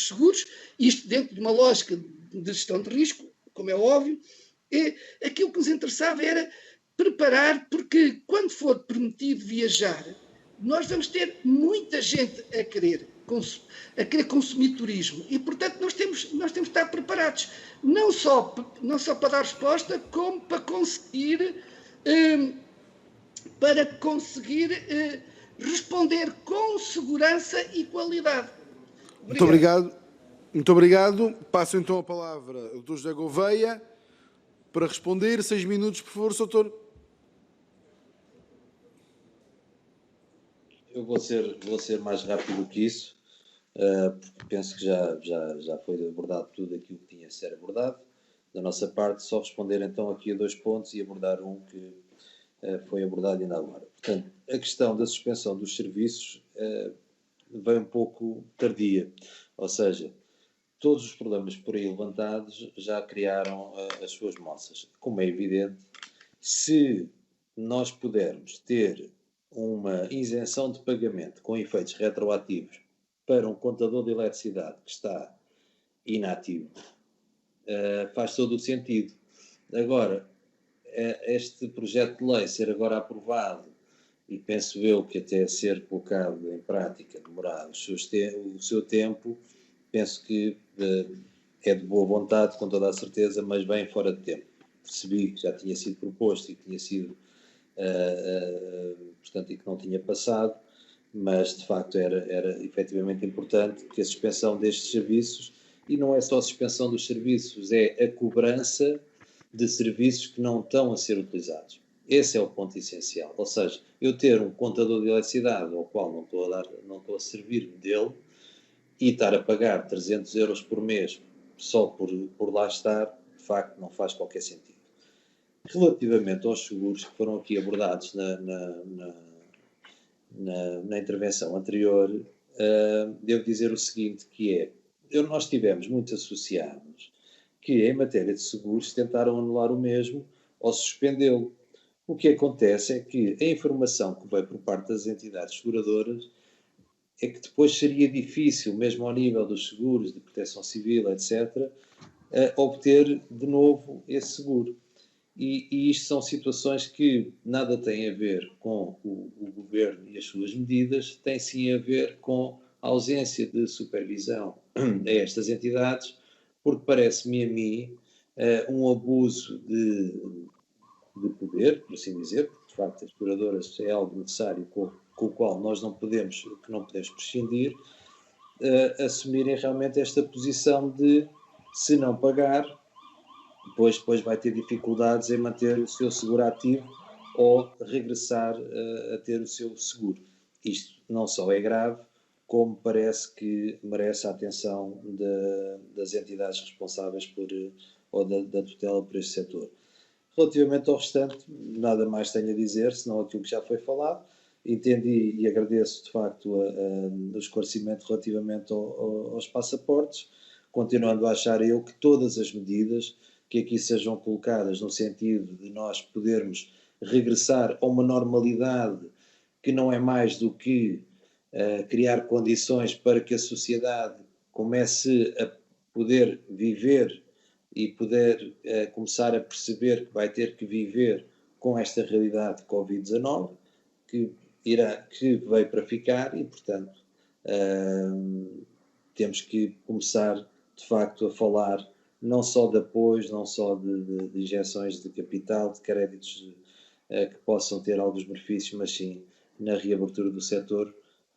seguros, isto dentro de uma lógica de gestão de risco, como é óbvio. Aquilo que nos interessava era preparar, porque quando for permitido viajar, nós vamos ter muita gente a querer consumir turismo e, portanto, nós temos de estar preparados, não só para dar resposta, como para conseguir responder com segurança e qualidade. Obrigado. Muito obrigado. Passo então a palavra ao Dr. José Gouveia para responder. 6 minutos, por favor, Sr. Doutor. Eu vou ser mais rápido que isso, porque penso que já foi abordado tudo aquilo que tinha a ser abordado. Da nossa parte, só responder então aqui a 2 pontos e abordar um que foi abordado ainda agora. Portanto, a questão da suspensão dos serviços vem um pouco tardia, ou seja, todos os problemas por aí levantados já criaram as suas moças. Como é evidente, se nós pudermos ter uma isenção de pagamento com efeitos retroativos para um contador de eletricidade que está inativo, faz todo o sentido. Agora, este projeto de lei ser agora aprovado, e penso eu que até ser colocado em prática demorar o seu tempo, penso que é de boa vontade, com toda a certeza, mas bem fora de tempo. Percebi que já tinha sido proposto e que tinha sido portanto, e que não tinha passado, mas de facto era efetivamente importante que a suspensão destes serviços, e não é só a suspensão dos serviços, é a cobrança de serviços que não estão a ser utilizados. Esse é o ponto essencial, ou seja, eu ter um contador de eletricidade ao qual não estou a servir dele e estar a pagar 300 euros por mês só por lá estar, de facto não faz qualquer sentido. Relativamente aos seguros que foram aqui abordados na intervenção anterior, devo dizer o seguinte, que é, nós tivemos muitos associados que, em matéria de seguros, tentaram anular o mesmo ou suspendê-lo. O que acontece é que a informação que veio por parte das entidades seguradoras é que depois seria difícil, mesmo ao nível dos seguros de proteção civil, etc., obter de novo esse seguro. E isto são situações que nada têm a ver com o governo e as suas medidas, tem sim a ver com a ausência de supervisão a estas entidades, porque parece-me a mim um abuso de poder, por assim dizer, porque de facto as seguradoras é algo necessário com o qual nós não podemos prescindir, assumirem realmente esta posição de, se não pagar, depois vai ter dificuldades em manter o seu seguro ativo ou regressar a ter o seu seguro. Isto não só é grave, como parece que merece a atenção das entidades responsáveis ou da tutela por este setor. Relativamente ao restante, nada mais tenho a dizer, senão aquilo que já foi falado. Entendi e agradeço, de facto, o esclarecimento relativamente aos passaportes, continuando a achar eu que todas as medidas que aqui sejam colocadas no sentido de nós podermos regressar a uma normalidade que não é mais do que criar condições para que a sociedade comece a poder viver e poder começar a perceber que vai ter que viver com esta realidade de Covid-19, que que veio para ficar e, portanto, temos que começar, de facto, a falar não só de apoios, não só de injeções de capital, de créditos que possam ter alguns benefícios, mas sim na reabertura do setor,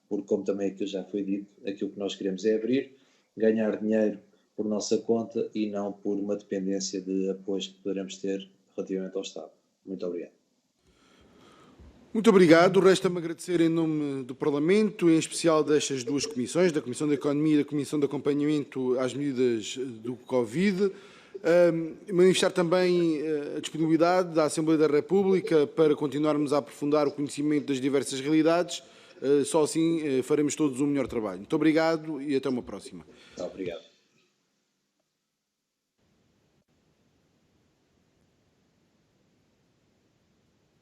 porque, como também aquilo já foi dito, aquilo que nós queremos é abrir, ganhar dinheiro por nossa conta e não por uma dependência de apoios que poderemos ter relativamente ao Estado. Muito obrigado. Muito obrigado. Resta-me agradecer em nome do Parlamento, em especial destas duas comissões, da Comissão da Economia e da Comissão de Acompanhamento às medidas do Covid. Manifestar também a disponibilidade da Assembleia da República para continuarmos a aprofundar o conhecimento das diversas realidades. Só assim faremos todos um melhor trabalho. Muito obrigado e até uma próxima. Obrigado.